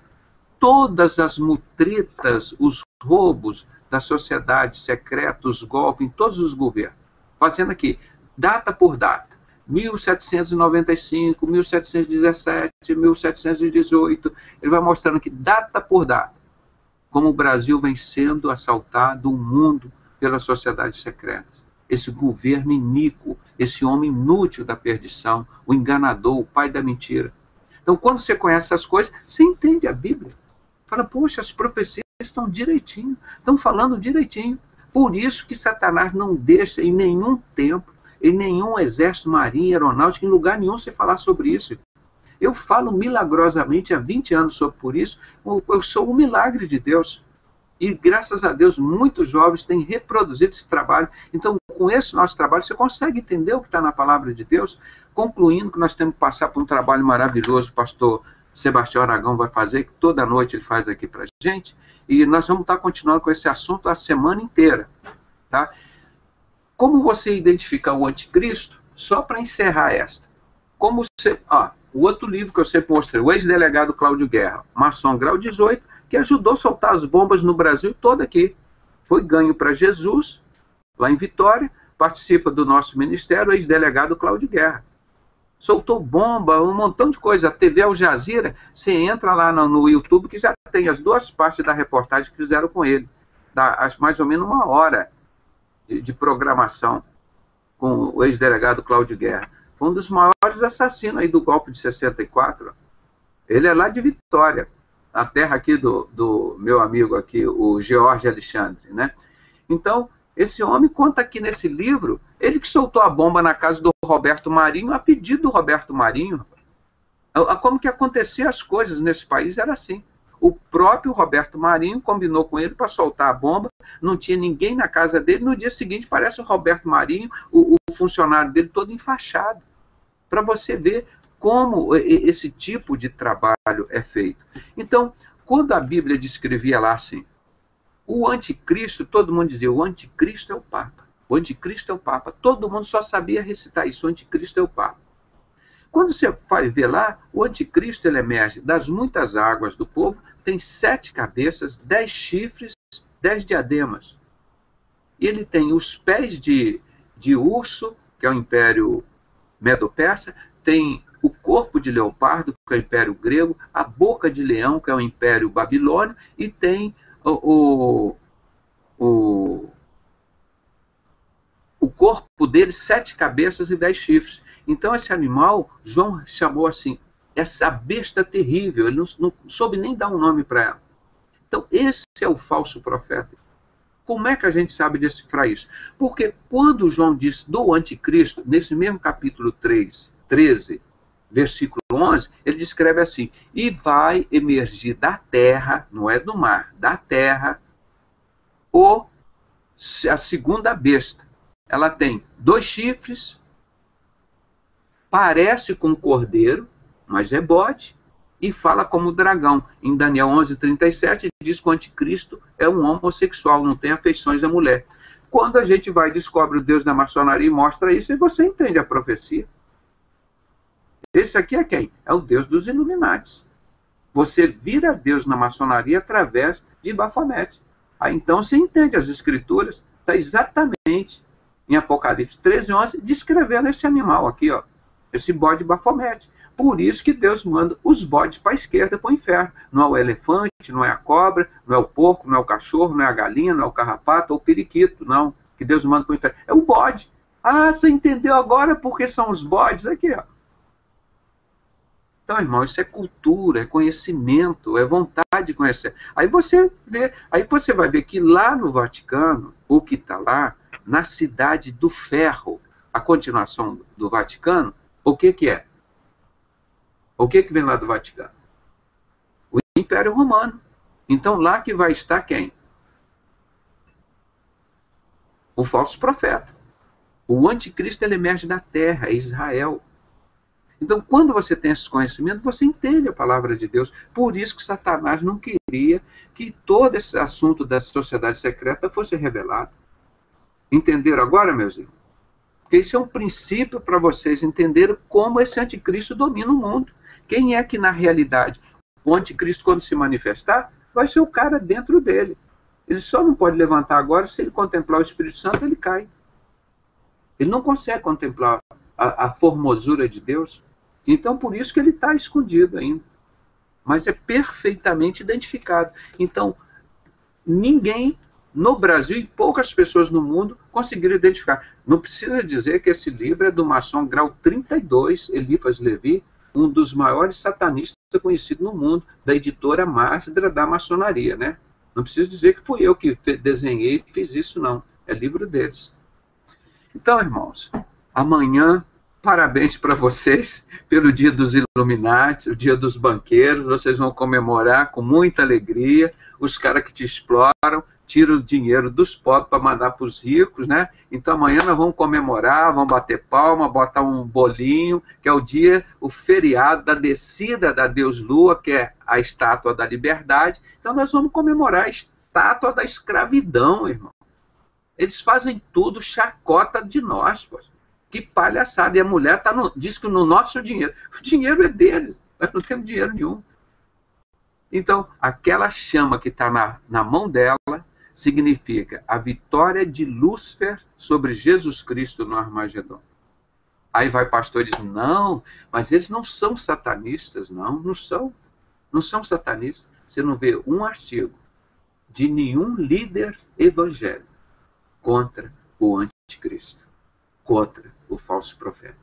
todas as mutretas, os roubos da sociedade secreta, os golpes em todos os governos, fazendo aqui, data por data, 1795, 1717, 1718, ele vai mostrando aqui, data por data, como o Brasil vem sendo assaltado o mundo pelas sociedades secretas. Esse governo iníquo, esse homem inútil da perdição, o enganador, o pai da mentira. Então, quando você conhece essas coisas, você entende a Bíblia. Fala, poxa, as profecias estão direitinho, estão falando direitinho. Por isso que Satanás não deixa em nenhum templo, em nenhum exército, marinha, aeronáutica, em lugar nenhum você falar sobre isso. Eu falo milagrosamente há 20 anos por isso, eu sou um milagre de Deus. E graças a Deus, muitos jovens têm reproduzido esse trabalho. Então, com esse nosso trabalho, você consegue entender o que está na palavra de Deus, concluindo que nós temos que passar por um trabalho maravilhoso, o pastor Sebastião Aragão vai fazer, que toda noite ele faz aqui para a gente, e nós vamos estar continuando com esse assunto a semana inteira. Tá? Como você identificar o anticristo? Só para encerrar esta. Como você... o outro livro que eu sempre mostrei, o ex-delegado Cláudio Guerra, maçom grau 18, que ajudou a soltar as bombas no Brasil todo aqui. Foi ganho para Jesus, lá em Vitória, participa do nosso ministério, o ex-delegado Cláudio Guerra. Soltou bomba, um montão de coisa. A TV Al Jazeera, você entra lá no YouTube, que já tem as 2 partes da reportagem que fizeram com ele. Dá mais ou menos 1 hora de programação com o ex-delegado Cláudio Guerra. Foi um dos maiores assassinos aí do golpe de 64. Ele é lá de Vitória, a terra aqui do meu amigo aqui, o George Alexandre, né? Então, esse homem conta aqui nesse livro, ele que soltou a bomba na casa do Roberto Marinho, a pedido do Roberto Marinho. Como que aconteciam as coisas nesse país era assim. O próprio Roberto Marinho combinou com ele para soltar a bomba, não tinha ninguém na casa dele, no dia seguinte parece o Roberto Marinho, o funcionário dele todo enfaixado. Para você ver como esse tipo de trabalho é feito. Então, quando a Bíblia descrevia lá assim, o anticristo, todo mundo dizia, o anticristo é o Papa. O anticristo é o Papa. Todo mundo só sabia recitar isso, o anticristo é o Papa. Quando você vai ver lá, o anticristo ele emerge das muitas águas do povo, tem 7 cabeças, 10 chifres, 10 diademas. E ele tem os pés de urso, que é o Império Medo-Persa, tem o corpo de leopardo, que é o Império Grego, a boca de leão, que é o Império Babilônio, e tem o corpo dele, 7 cabeças e 10 chifres. Então esse animal, João chamou assim, essa besta terrível, ele não soube nem dar um nome para ela. Então esse é o falso profeta. Como é que a gente sabe decifrar isso? Porque quando João diz do anticristo, nesse mesmo capítulo 13, versículo 11, ele descreve assim, e vai emergir da terra, não é do mar, da terra, a segunda besta. Ela tem 2 chifres, parece com um cordeiro, mas é bode, e fala como dragão. Em Daniel 11:37, ele diz que o anticristo é um homossexual, não tem afeições à mulher. Quando a gente vai e descobre o Deus da maçonaria e mostra isso, e você entende a profecia. Esse aqui é quem? É o Deus dos Illuminati. Você vira Deus na maçonaria através de Baphomet. Aí então você entende, as escrituras está exatamente em Apocalipse 13:11 descrevendo esse animal aqui, ó, esse bode Baphomet. Por isso que Deus manda os bodes para a esquerda, para o inferno. Não é o elefante, não é a cobra, não é o porco, não é o cachorro, não é a galinha, não é o carrapato ou o periquito, não. Que Deus manda para o inferno. É o bode. Ah, você entendeu agora porque são os bodes aqui, ó. Então, irmão, isso é cultura, é conhecimento, é vontade de conhecer. Aí você vai ver que lá no Vaticano, o que está lá, na Cidade do Ferro, a continuação do Vaticano, o que é? O que vem lá do Vaticano? O Império Romano. Então, lá que vai estar quem? O falso profeta. O anticristo, ele emerge da terra, é Israel. Então, quando você tem esse conhecimento, você entende a palavra de Deus. Por isso que Satanás não queria que todo esse assunto da sociedade secreta fosse revelado. Entenderam agora, meus irmãos? Porque isso é um princípio para vocês entenderem como esse anticristo domina o mundo. Quem é que, na realidade, o anticristo, quando se manifestar, vai ser o cara dentro dele. Ele só não pode levantar agora, se ele contemplar o Espírito Santo, ele cai. Ele não consegue contemplar a formosura de Deus. Então, por isso que ele está escondido ainda. Mas é perfeitamente identificado. Então, ninguém no Brasil e poucas pessoas no mundo conseguiram identificar. Não precisa dizer que esse livro é do maçom grau 32, Eliphas Levi, um dos maiores satanistas conhecidos no mundo, da editora Masdra da maçonaria, né? Não preciso dizer que fui eu que desenhei e fiz isso, não. É livro deles. Então, irmãos, amanhã, parabéns para vocês pelo dia dos Illuminati, o dia dos banqueiros. Vocês vão comemorar com muita alegria. Os caras que te exploram, tiram o dinheiro dos pobres para mandar para os ricos, né? Então amanhã nós vamos comemorar, vamos bater palma, botar um bolinho, que é o dia, o feriado da descida da Deus Lua, que é a estátua da liberdade. Então nós vamos comemorar a estátua da escravidão, irmão. Eles fazem tudo chacota de nós, pô. Que palhaçada. E a mulher diz que no nosso dinheiro. O dinheiro é deles. Nós não temos dinheiro nenhum. Então, aquela chama que está na mão dela significa a vitória de Lúcifer sobre Jesus Cristo no Armagedon. Aí vai pastor e diz, não, mas eles não são satanistas. Não são. Não são satanistas. Você não vê um artigo de nenhum líder evangélico contra o anticristo, contra o falso profeta.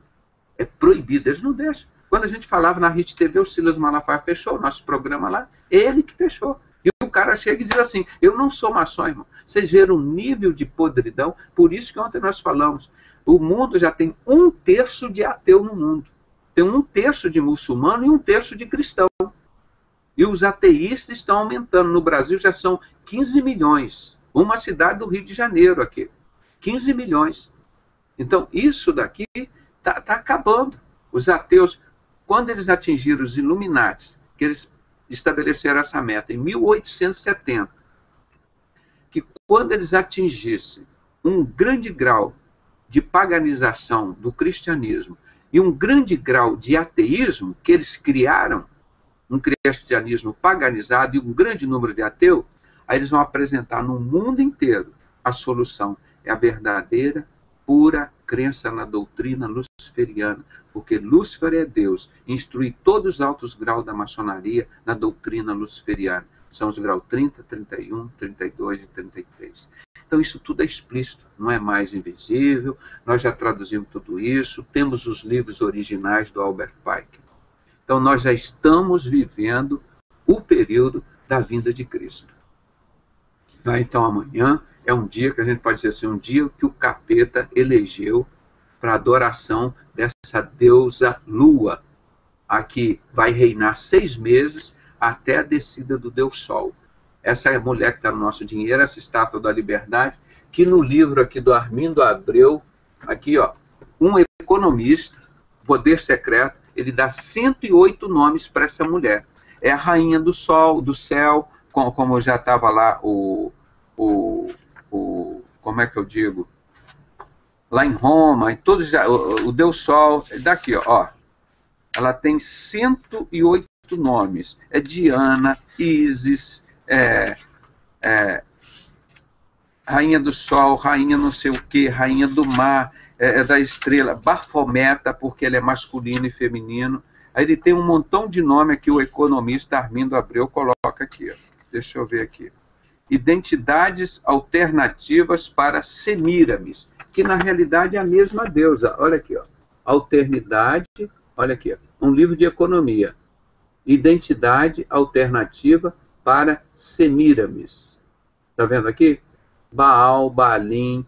É proibido, eles não deixam. Quando a gente falava na Rede TV, o Silas Malafaia fechou o nosso programa lá, ele que fechou. E o cara chega e diz assim, eu não sou maçom, irmão. Vocês viram o nível de podridão, por isso que ontem nós falamos, o mundo já tem 1/3 de ateu no mundo. Tem 1/3 de muçulmano e 1/3 de cristão. E os ateístas estão aumentando. No Brasil já são 15 milhões. Uma cidade do Rio de Janeiro aqui. 15 milhões. Então, isso daqui está acabando. Os ateus, quando eles atingiram os Illuminati, que eles estabeleceram essa meta em 1870, que quando eles atingissem um grande grau de paganização do cristianismo e um grande grau de ateísmo, que eles criaram um cristianismo paganizado e um grande número de ateus, aí eles vão apresentar no mundo inteiro a solução. É a verdadeira, pura crença na doutrina luciferiana, porque Lúcifer é Deus, instrui todos os altos graus da maçonaria na doutrina luciferiana. São os graus 30, 31, 32 e 33. Então isso tudo é explícito, não é mais invisível, nós já traduzimos tudo isso, temos os livros originais do Albert Pike. Então nós já estamos vivendo o período da vinda de Cristo. Então amanhã é um dia que a gente pode dizer assim, um dia que o capeta elegeu para adoração dessa deusa Lua, a que vai reinar 6 meses até a descida do Deus Sol. Essa é a mulher que está no nosso dinheiro, essa estátua da liberdade, que no livro aqui do Armindo Abreu, aqui ó, um economista, Poder Secreto, ele dá 108 nomes para essa mulher. É a rainha do sol, do céu, como já estava lá como é que eu digo? Lá em Roma, em todos, o Deus Sol, daqui, ó. ela tem 108 nomes. É Diana, Ísis, rainha do sol, rainha não sei o quê, rainha do mar, da estrela, Bafometa, porque ele é masculino e feminino. Aí ele tem um montão de nome aqui, o economista Armindo Abreu coloca aqui. Ó. Deixa eu ver aqui. Identidades alternativas para Semíramis, que na realidade é a mesma deusa. Olha aqui, ó. Alternidade, olha aqui, ó. Um livro de economia. Identidade alternativa para Semíramis. Está vendo aqui? Baal, Baalim,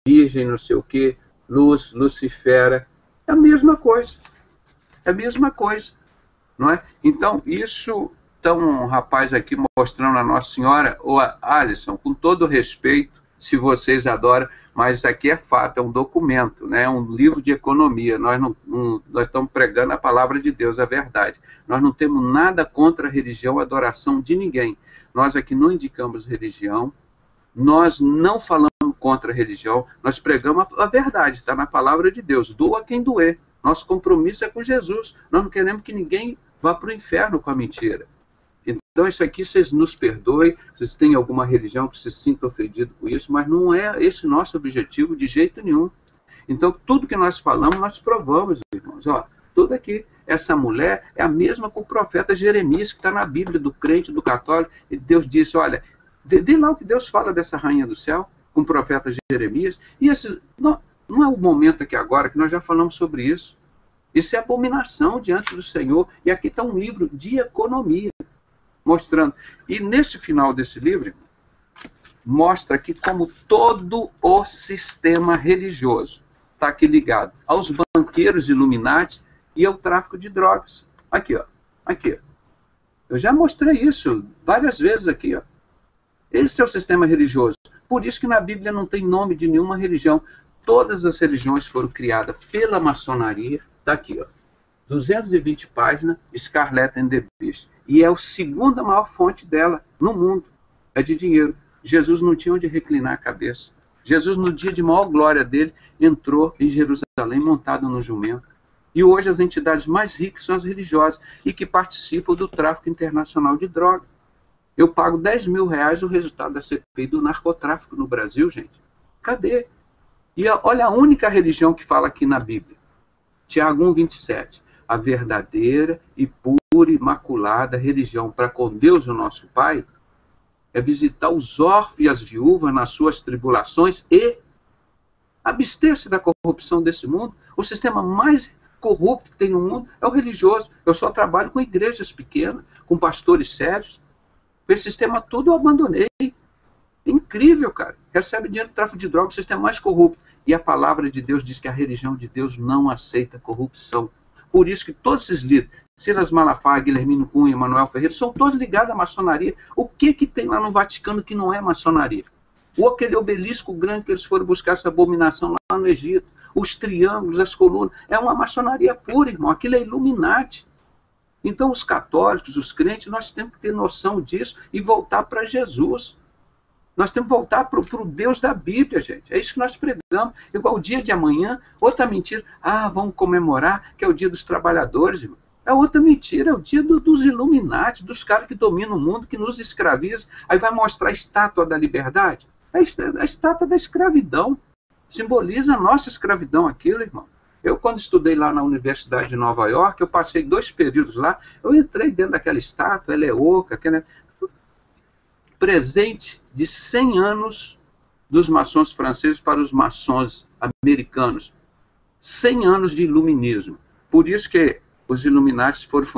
Virgem, não sei o quê, Luz, Lucifera. É a mesma coisa. É a mesma coisa. Não é? Então, isso... Então, um rapaz aqui mostrando a Nossa Senhora, ou a Alisson, com todo respeito, se vocês adoram, mas isso aqui é fato, é um documento, né? É um livro de economia. Nós estamos pregando a palavra de Deus, a verdade. Nós não temos nada contra a religião, a adoração de ninguém. Nós aqui não indicamos religião, nós não falamos contra a religião, nós pregamos a verdade, está na palavra de Deus. Doa quem doer. Nosso compromisso é com Jesus. Nós não queremos que ninguém vá para o inferno com a mentira. Então, isso aqui, vocês nos perdoem, vocês têm alguma religião que se sinta ofendido com isso, mas não é esse nosso objetivo de jeito nenhum. Então, tudo que nós falamos, nós provamos, irmãos. Ó, tudo aqui, essa mulher é a mesma com o profeta Jeremias, que está na Bíblia, do crente, do católico, e Deus disse, olha, vê lá o que Deus fala dessa rainha do céu, com o profeta Jeremias, e esse, não é o momento aqui agora, que nós já falamos sobre isso. Isso é abominação diante do Senhor, e aqui está um livro de economia, mostrando. E nesse final desse livro, mostra que como todo o sistema religioso está aqui ligado aos banqueiros Illuminati e ao tráfico de drogas. Aqui, ó. Aqui. Eu já mostrei isso várias vezes aqui, ó. Esse é o sistema religioso. Por isso que na Bíblia não tem nome de nenhuma religião. Todas as religiões foram criadas pela maçonaria. Está aqui, ó. 220 páginas, Scarlet and the Beast. E é a segunda maior fonte dela no mundo. É de dinheiro. Jesus não tinha onde reclinar a cabeça. Jesus, no dia de maior glória dele, entrou em Jerusalém montado no jumento. E hoje as entidades mais ricas são as religiosas e que participam do tráfico internacional de droga. Eu pago 10 mil reais o resultado da CPI do narcotráfico no Brasil, gente. Cadê? E olha a única religião que fala aqui na Bíblia. Tiago 1:27. A verdadeira e pura e imaculada religião para com Deus, o nosso Pai, é visitar os órfãos e as viúvas nas suas tribulações e abster-se da corrupção desse mundo. O sistema mais corrupto que tem no mundo é o religioso. Eu só trabalho com igrejas pequenas, com pastores sérios. Esse sistema todo eu abandonei. Incrível, cara. Recebe dinheiro do tráfico de drogas, o sistema mais corrupto. E a palavra de Deus diz que a religião de Deus não aceita corrupção. Por isso que todos esses líderes, Silas Malafaia, Guilhermino Cunha, Manuel Ferreira, são todos ligados à maçonaria. O que tem lá no Vaticano que não é maçonaria? Ou aquele obelisco grande que eles foram buscar essa abominação lá no Egito, os triângulos, as colunas, é uma maçonaria pura, irmão. Aquilo é Illuminati. Então os católicos, os crentes, nós temos que ter noção disso e voltar para Jesus. Nós temos que voltar para o Deus da Bíblia, gente. É isso que nós pregamos. Igual o dia de amanhã, outra mentira. Vamos comemorar que é o dia dos trabalhadores, irmão. É outra mentira, é o dia dos Illuminati, dos caras que dominam o mundo, que nos escravizam. Aí vai mostrar a estátua da liberdade. A estátua da escravidão. Simboliza a nossa escravidão aquilo, irmão. Eu, quando estudei lá na Universidade de Nova York, eu passei 2 períodos lá, eu entrei dentro daquela estátua, ela é oca, aquela... presente de 100 anos dos maçons franceses para os maçons americanos. 100 anos de iluminismo. Por isso que os Illuminati foram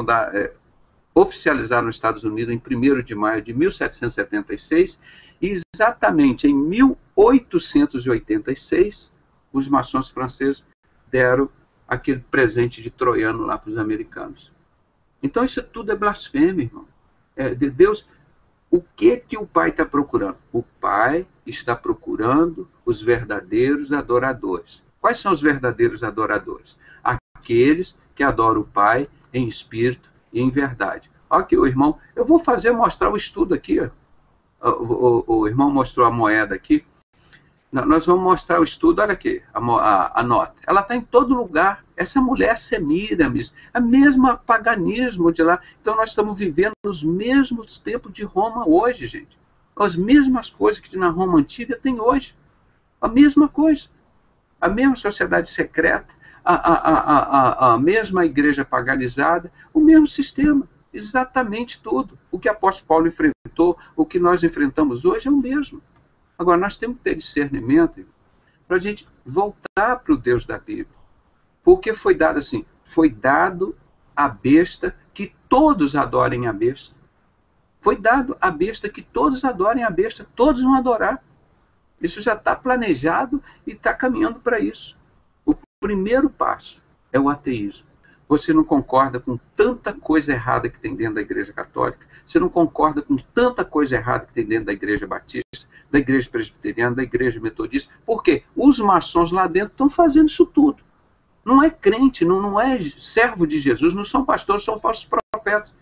oficializados nos Estados Unidos em 1º de maio de 1776, e exatamente em 1886, os maçons franceses deram aquele presente de troiano lá para os americanos. Então isso tudo é blasfêmia, irmão. De Deus... O que o Pai está procurando? O Pai está procurando os verdadeiros adoradores. Quais são os verdadeiros adoradores? Aqueles que adoram o Pai em espírito e em verdade. Aqui, o irmão, eu vou mostrar o estudo aqui. O irmão mostrou a moeda aqui. Nós vamos mostrar o estudo, olha aqui, a nota. Ela está em todo lugar. essa mulher Semíramis, a mesma paganismo de lá. Então nós estamos vivendo nos mesmos tempos de Roma hoje, gente. As mesmas coisas que na Roma antiga tem hoje. A mesma coisa. A mesma sociedade secreta, a mesma igreja paganizada, o mesmo sistema. Exatamente tudo. O que o apóstolo Paulo enfrentou, o que nós enfrentamos hoje é o mesmo. Agora, nós temos que ter discernimento para a gente voltar para o Deus da Bíblia. Porque foi dado assim, foi dado a besta que todos adorem a besta. Foi dado a besta que todos adorem a besta, todos vão adorar. Isso já está planejado e está caminhando para isso. O primeiro passo é o ateísmo. Você não concorda com tanta coisa errada que tem dentro da Igreja Católica, você não concorda com tanta coisa errada que tem dentro da Igreja Batista, da Igreja Presbiteriana, da Igreja Metodista. Por quê? Os maçons lá dentro estão fazendo isso tudo. Não é crente, não é servo de Jesus, não são pastores, são falsos profetas.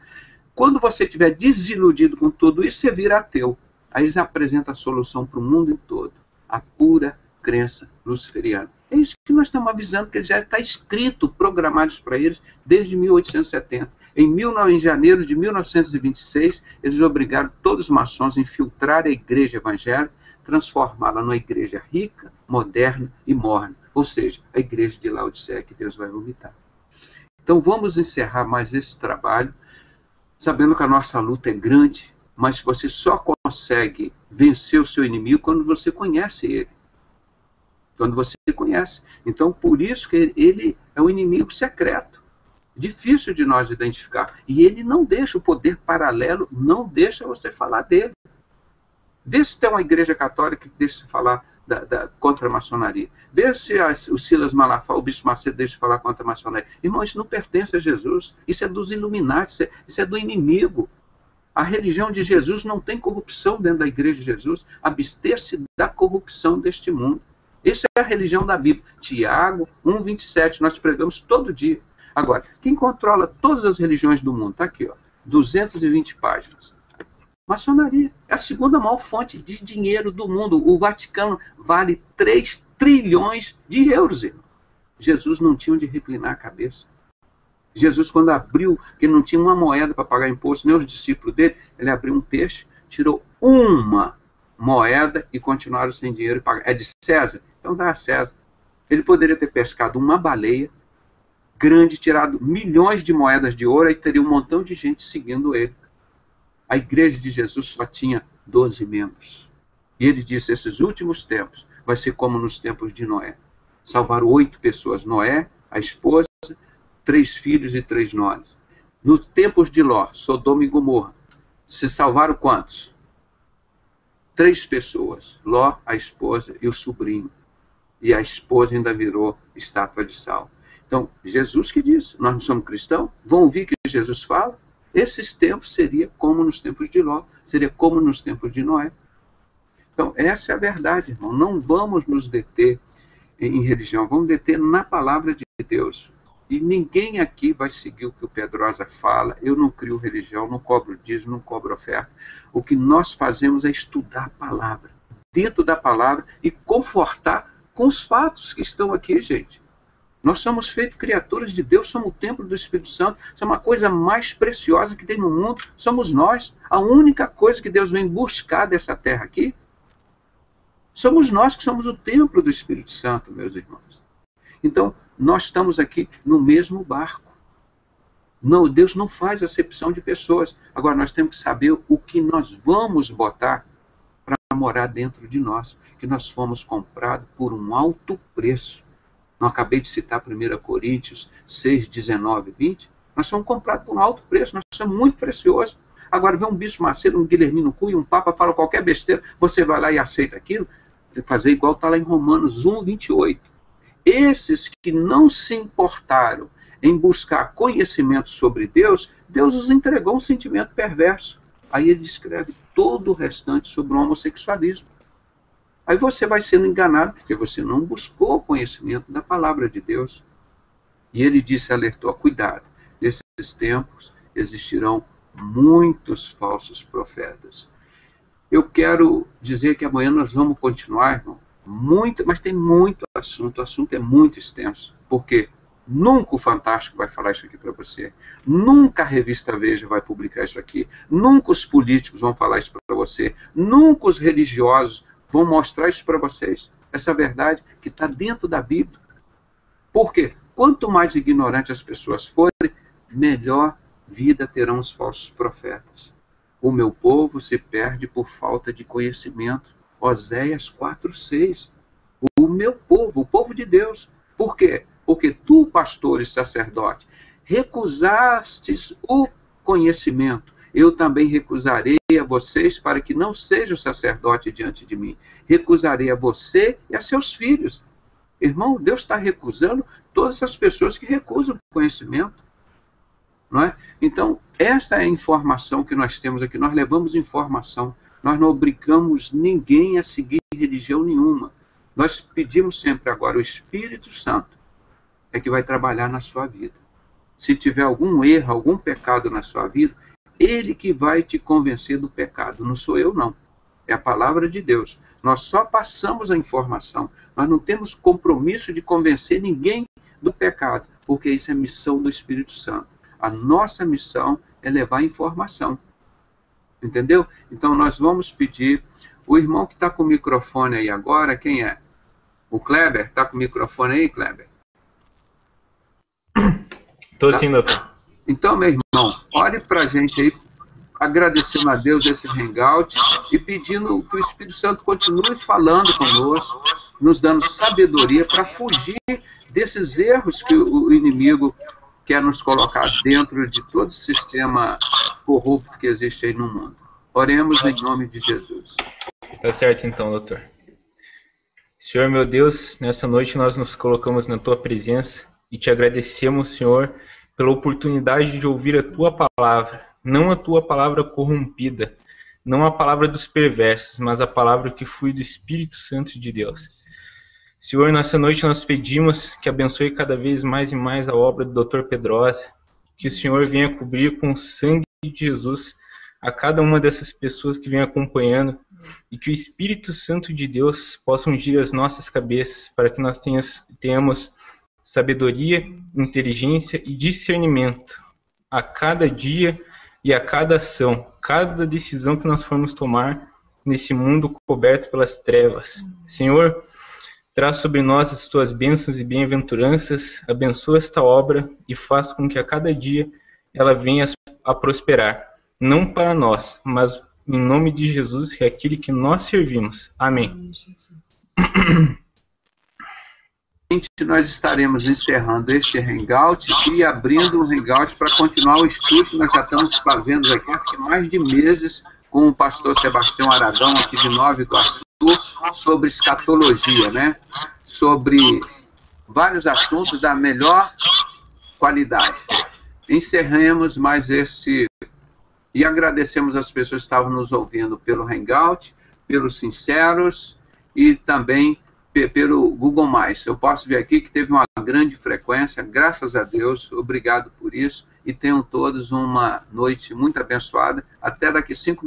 Quando você estiver desiludido com tudo isso, você vira ateu. Aí eles apresentam a solução para o mundo todo. A pura crença luciferiana. É isso que nós estamos avisando, que já está escrito, programados para eles, desde 1870. Em janeiro de 1926, eles obrigaram todos os maçons a infiltrar a igreja evangélica, transformá-la numa igreja rica, moderna e morna. Ou seja, a igreja de Laodiceia que Deus vai vomitar. Então vamos encerrar mais esse trabalho, sabendo que a nossa luta é grande, mas você só consegue vencer o seu inimigo quando você conhece ele. Quando você conhece. Então, por isso que ele é um inimigo secreto. Difícil de nós identificar. E ele não deixa, o poder paralelo não deixa você falar dele. Vê se tem uma igreja católica que deixa de falar contra a maçonaria. Vê se o Silas Malafaia, o Bispo Macedo, deixa de falar contra a maçonaria. Irmão, isso não pertence a Jesus. Isso é dos Illuminati, isso é do inimigo. A religião de Jesus não tem corrupção dentro da igreja de Jesus. Abster-se da corrupção deste mundo. Isso é a religião da Bíblia. Tiago 1,27, nós pregamos todo dia. Agora, quem controla todas as religiões do mundo? Está aqui, ó, 220 páginas. Maçonaria. É a segunda maior fonte de dinheiro do mundo. O Vaticano vale 3 trilhões de euros. Irmão. Jesus não tinha onde reclinar a cabeça. Jesus, quando abriu, que não tinha uma moeda para pagar imposto, nem os discípulos dele, ele abriu um peixe, tirou uma moeda e continuaram sem dinheiro e pagaram. É de César? Então dá a César. Ele poderia ter pescado uma baleia grande, tirado milhões de moedas de ouro e teria um montão de gente seguindo ele. A igreja de Jesus só tinha 12 membros. E ele disse, esses últimos tempos vai ser como nos tempos de Noé. Salvaram 8 pessoas. Noé, a esposa, 3 filhos e 3 noras. Nos tempos de Ló, Sodoma e Gomorra, se salvaram quantos? 3 pessoas. Ló, a esposa e o sobrinho. E a esposa ainda virou estátua de sal. Então, Jesus que disse, nós não somos cristãos, vão ouvir que Jesus fala? Esses tempos seria como nos tempos de Ló, seria como nos tempos de Noé. Então, essa é a verdade, irmão. Não vamos nos deter em religião, vamos deter na palavra de Deus. E ninguém aqui vai seguir o que o Pedrosa fala. Eu não crio religião, não cobro dízimo, não cobro oferta. O que nós fazemos é estudar a palavra, dentro da palavra, e confortar com os fatos que estão aqui, gente. Nós somos feitos criaturas de Deus, somos o templo do Espírito Santo, somos a coisa mais preciosa que tem no mundo, somos nós. A única coisa que Deus vem buscar dessa terra aqui, somos nós que somos o templo do Espírito Santo, meus irmãos. Então, nós estamos aqui no mesmo barco. Não, Deus não faz acepção de pessoas. Agora, nós temos que saber o que nós vamos botar para morar dentro de nós, que nós fomos comprados por um alto preço. Não acabei de citar 1 Coríntios 6, 19, 20. Nós somos comprados por um alto preço, nós somos muito preciosos. Agora vem um Bispo Macedo, um Guilhermino Cunha, um Papa, fala qualquer besteira, você vai lá e aceita aquilo, tem que fazer igual está lá em Romanos 1, 28. Esses que não se importaram em buscar conhecimento sobre Deus, Deus os entregou um sentimento perverso. Aí ele descreve todo o restante sobre o homossexualismo. Aí você vai sendo enganado porque você não buscou o conhecimento da palavra de Deus. E ele disse, alertou, cuidado, nesses tempos existirão muitos falsos profetas. Eu quero dizer que amanhã nós vamos continuar, irmão, mas tem muito assunto, o assunto é muito extenso, porque Nunca o Fantástico vai falar isso aqui para você. Nunca a revista Veja vai publicar isso aqui. Nunca os políticos vão falar isso para você. Nunca os religiosos vão mostrar isso para vocês. Essa verdade que está dentro da Bíblia. Por quê? Quanto mais ignorantes as pessoas forem, melhor vida terão os falsos profetas. O meu povo se perde por falta de conhecimento. Oséias 4:6. O meu povo, o povo de Deus. Por quê? Porque tu, pastor e sacerdote, recusastes o conhecimento. Eu também recusarei a vocês para que não seja o sacerdote diante de mim. Recusarei a você e a seus filhos. Irmão, Deus está recusando todas essas pessoas que recusam o conhecimento. Não é? Então, esta é a informação que nós temos aqui. Nós levamos informação. Nós não obrigamos ninguém a seguir religião nenhuma. Nós pedimos sempre agora o Espírito Santo é que vai trabalhar na sua vida. Se tiver algum erro, algum pecado na sua vida, ele que vai te convencer do pecado. Não sou eu, não. É a palavra de Deus. Nós só passamos a informação. Nós não temos compromisso de convencer ninguém do pecado, porque isso é missão do Espírito Santo. A nossa missão é levar informação. Entendeu? Então nós vamos pedir. O irmão que está com o microfone aí agora, quem é? O Kleber? Está com o microfone aí, Kleber? Estou sim, doutor. Então, meu irmão, ore para a gente aí, agradecendo a Deus esse hangout e pedindo que o Espírito Santo continue falando conosco, nos dando sabedoria para fugir desses erros que o inimigo quer nos colocar dentro de todo o sistema corrupto que existe aí no mundo. Oremos em nome de Jesus. Tá certo então, doutor. Senhor meu Deus, nessa noite nós nos colocamos na tua presença e te agradecemos, Senhor, pela oportunidade de ouvir a tua palavra, não a tua palavra corrompida, não a palavra dos perversos, mas a palavra que flui do Espírito Santo de Deus. Senhor, nessa noite nós pedimos que abençoe cada vez mais e mais a obra do Dr. Pedrosa, que o Senhor venha cobrir com o sangue de Jesus a cada uma dessas pessoas que vem acompanhando e que o Espírito Santo de Deus possa ungir as nossas cabeças para que nós tenhamos sabedoria, inteligência e discernimento a cada dia e a cada ação, cada decisão que nós formos tomar nesse mundo coberto pelas trevas. Senhor, traz sobre nós as tuas bênçãos e bem-aventuranças, abençoa esta obra e faz com que a cada dia ela venha a prosperar, não para nós, mas em nome de Jesus, que é aquele que nós servimos. Amém. Nós estaremos encerrando este hangout e abrindo um hangout para continuar o estudo. Nós já estamos fazendo aqui, acho que mais de meses, com o pastor Sebastião Aragão, aqui de Nova Iguaçu, sobre escatologia, né? Sobre vários assuntos da melhor qualidade. Encerremos mais esse... E agradecemos as pessoas que estavam nos ouvindo pelo hangout, pelos sinceros e também pelo Google+. Eu posso ver aqui que teve uma grande frequência, graças a Deus, obrigado por isso, e tenham todos uma noite muito abençoada. Até daqui 5